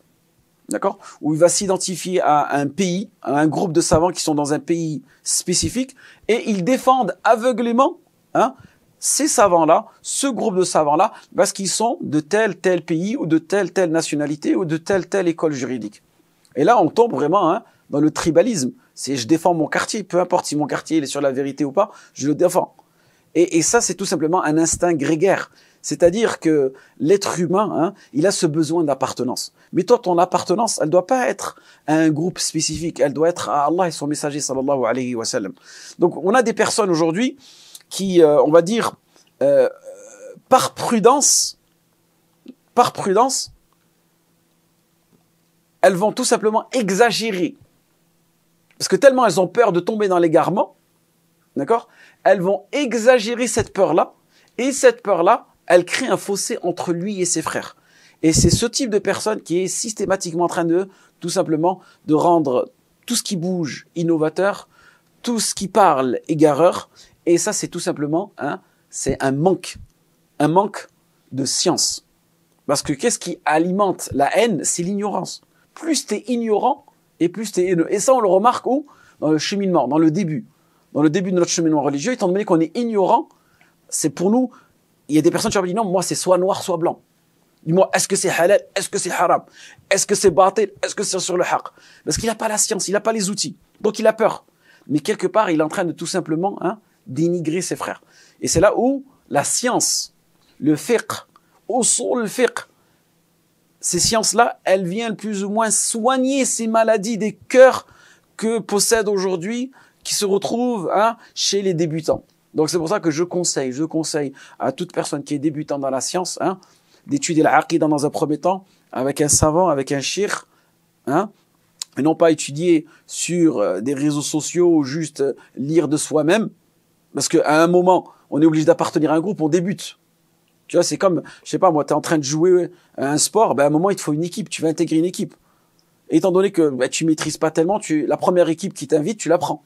d'accord? Ou il va s'identifier à un pays, à un groupe de savants qui sont dans un pays spécifique, et ils défendent aveuglément, hein, ces savants-là, ce groupe de savants-là, parce qu'ils sont de tel pays, ou de telle nationalité, ou de telle école juridique. Et là, on tombe vraiment, hein, dans le tribalisme. C'est je défends mon quartier, peu importe si mon quartier il est sur la vérité ou pas, je le défends. Et ça, c'est tout simplement un instinct grégaire. C'est-à-dire que l'être humain, hein, il a ce besoin d'appartenance. Mais toi, ton appartenance, elle doit pas être à un groupe spécifique, elle doit être à Allah et son messager sallallahu alayhi wa sallam. Donc, on a des personnes aujourd'hui qui, on va dire, par prudence, elles vont tout simplement exagérer. Parce que tellement elles ont peur de tomber dans l'égarement, d'accord? Elles vont exagérer cette peur-là, et cette peur-là, elle crée un fossé entre lui et ses frères. Et c'est ce type de personne qui est systématiquement en train de, tout simplement, de rendre tout ce qui bouge innovateur, tout ce qui parle égareur, et ça c'est tout simplement, hein, c'est un manque de science. Parce que qu'est-ce qui alimente la haine? C'est l'ignorance. Plus t'es ignorant, et plus t'es haineux. Et ça on le remarque où? Dans le cheminement, dans le début de notre cheminement religieux, étant donné qu'on est ignorant, c'est pour nous, il y a des personnes qui ont dit non, moi c'est soit noir, soit blanc. Dis-moi, est-ce que c'est halal, est-ce que c'est haram, est-ce que c'est batil, est-ce que c'est sur le haqq? Parce qu'il n'a pas la science, il n'a pas les outils, donc il a peur. Mais quelque part, il est en train de tout simplement, hein, dénigrer ses frères. Et c'est là où la science, le fiqh, usul fiqh, ces sciences-là, elles viennent plus ou moins soigner ces maladies des cœurs que possèdent aujourd'hui, qui se retrouvent, hein, chez les débutants. Donc c'est pour ça que je conseille à toute personne qui est débutant dans la science, hein, d'étudier la aqida dans un premier temps, avec un savant, avec un shir, hein, et non pas étudier sur des réseaux sociaux ou juste lire de soi-même, parce qu'à un moment, on est obligé d'appartenir à un groupe, on débute. Tu vois, c'est comme, je sais pas moi, t'es en train de jouer à un sport, ben à un moment, il te faut une équipe, tu vas intégrer une équipe. Et étant donné que ben, tu maîtrises pas tellement, la première équipe qui t'invite, tu la prends.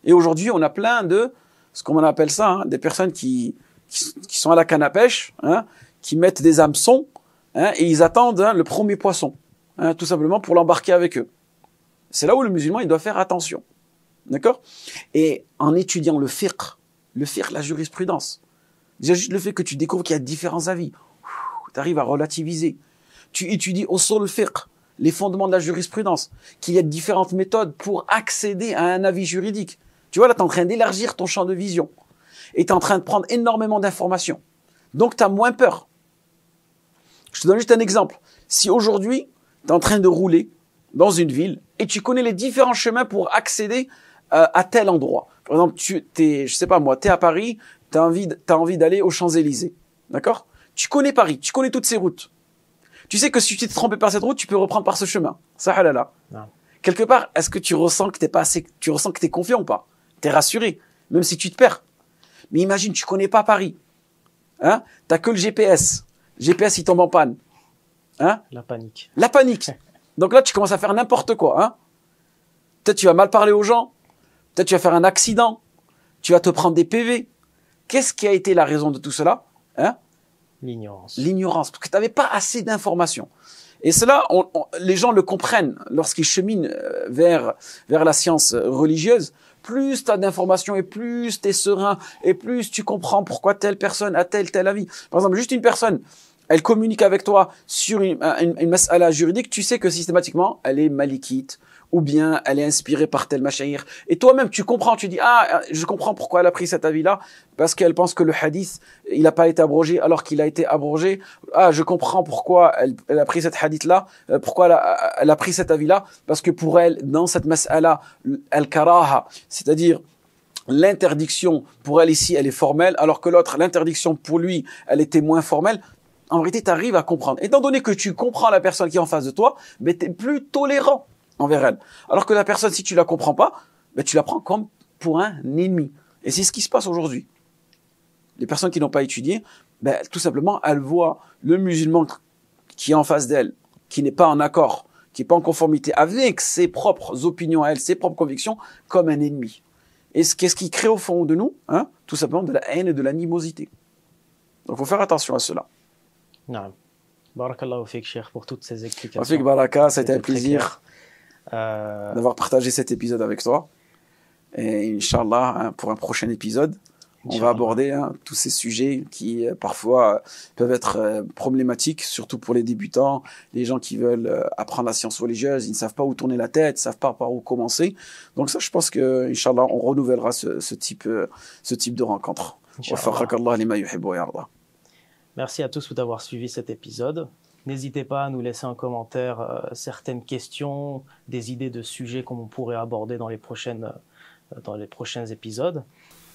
Et aujourd'hui, on a plein de, ce qu'on appelle ça, hein, des personnes qui sont à la canne à pêche, hein, qui mettent des hameçons, hein, et ils attendent, hein, le premier poisson, hein, tout simplement pour l'embarquer avec eux. C'est là où le musulman, il doit faire attention. D'accord? Et en étudiant le fiqh, la jurisprudence, déjà juste le fait que tu découvres qu'il y a différents avis, tu arrives à relativiser. Tu étudies usul fiqh, les fondements de la jurisprudence, qu'il y a différentes méthodes pour accéder à un avis juridique. Tu vois, là, tu es en train d'élargir ton champ de vision. Et tu es en train de prendre énormément d'informations. Donc, tu as moins peur. Je te donne juste un exemple. Si aujourd'hui, tu es en train de rouler dans une ville et tu connais les différents chemins pour accéder à tel endroit. Par exemple, je sais pas moi, tu es à Paris, tu as envie d'aller aux Champs-Élysées. D'accord? Tu connais Paris, tu connais toutes ces routes. Tu sais que si tu t'es trompé par cette route, tu peux reprendre par ce chemin. Ça, halala. Quelque part, est-ce que tu ressens que t'es confiant ou pas? T'es rassuré, même si tu te perds. Mais imagine, tu connais pas Paris. Hein? T'as que le GPS. GPS, il tombe en panne. Hein? La panique. Donc là, tu commences à faire n'importe quoi. Hein? Peut-être tu vas mal parler aux gens. Peut-être tu vas faire un accident. Tu vas te prendre des PV. Qu'est-ce qui a été la raison de tout cela? Hein? L'ignorance. L'ignorance, parce que tu n'avais pas assez d'informations. Et cela, les gens le comprennent lorsqu'ils cheminent vers la science religieuse. Plus tu as d'informations et plus tu es serein et plus tu comprends pourquoi telle personne a tel avis. Par exemple, juste une personne, elle communique avec toi sur une mas'ala juridique, tu sais que systématiquement, elle est malikite ou bien elle est inspirée par tel mashayikh. Et toi-même, tu comprends, tu dis, ah, je comprends pourquoi elle a pris cet avis-là, parce qu'elle pense que le hadith, il n'a pas été abrogé alors qu'il a été abrogé. Ah, je comprends pourquoi elle a pris cet hadith-là, pourquoi elle a pris cet avis-là, parce que pour elle, dans cette mas'ala, al-karaha, c'est-à-dire l'interdiction, pour elle ici, elle est formelle, alors que l'autre, l'interdiction pour lui, elle était moins formelle. En vérité, tu arrives à comprendre. Étant donné que tu comprends la personne qui est en face de toi, mais tu es plus tolérant envers elle. Alors que la personne, si tu la comprends pas, ben tu la prends comme pour un ennemi. Et c'est ce qui se passe aujourd'hui. Les personnes qui n'ont pas étudié, ben, tout simplement, elles voient le musulman qui est en face d'elle, qui n'est pas en accord, qui n'est pas en conformité avec ses propres opinions à elle, ses propres convictions, comme un ennemi. Et qu'est-ce qui crée au fond de nous, hein? Tout simplement de la haine et de l'animosité. Donc il faut faire attention à cela. Non. Barakallahu fik, Cheikh, pour toutes ces explications. Rafik Baraka, c'était un plaisir d'avoir partagé cet épisode avec toi. Et Inch'Allah, hein, pour un prochain épisode, on va aborder tous ces sujets qui parfois peuvent être problématiques, surtout pour les débutants, les gens qui veulent apprendre la science religieuse, ils ne savent pas où tourner la tête, ils ne savent pas par où commencer. Donc ça, je pense que Inch'Allah, on renouvellera ce type de rencontre. Merci à tous d'avoir suivi cet épisode. N'hésitez pas à nous laisser en commentaire certaines questions, des idées de sujets qu'on pourrait aborder dans les prochains épisodes.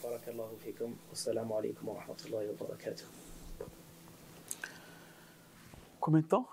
Barakallahu fikum. Assalamu alaikum wa rahmatullahi wa barakatuh. Combien de temps ?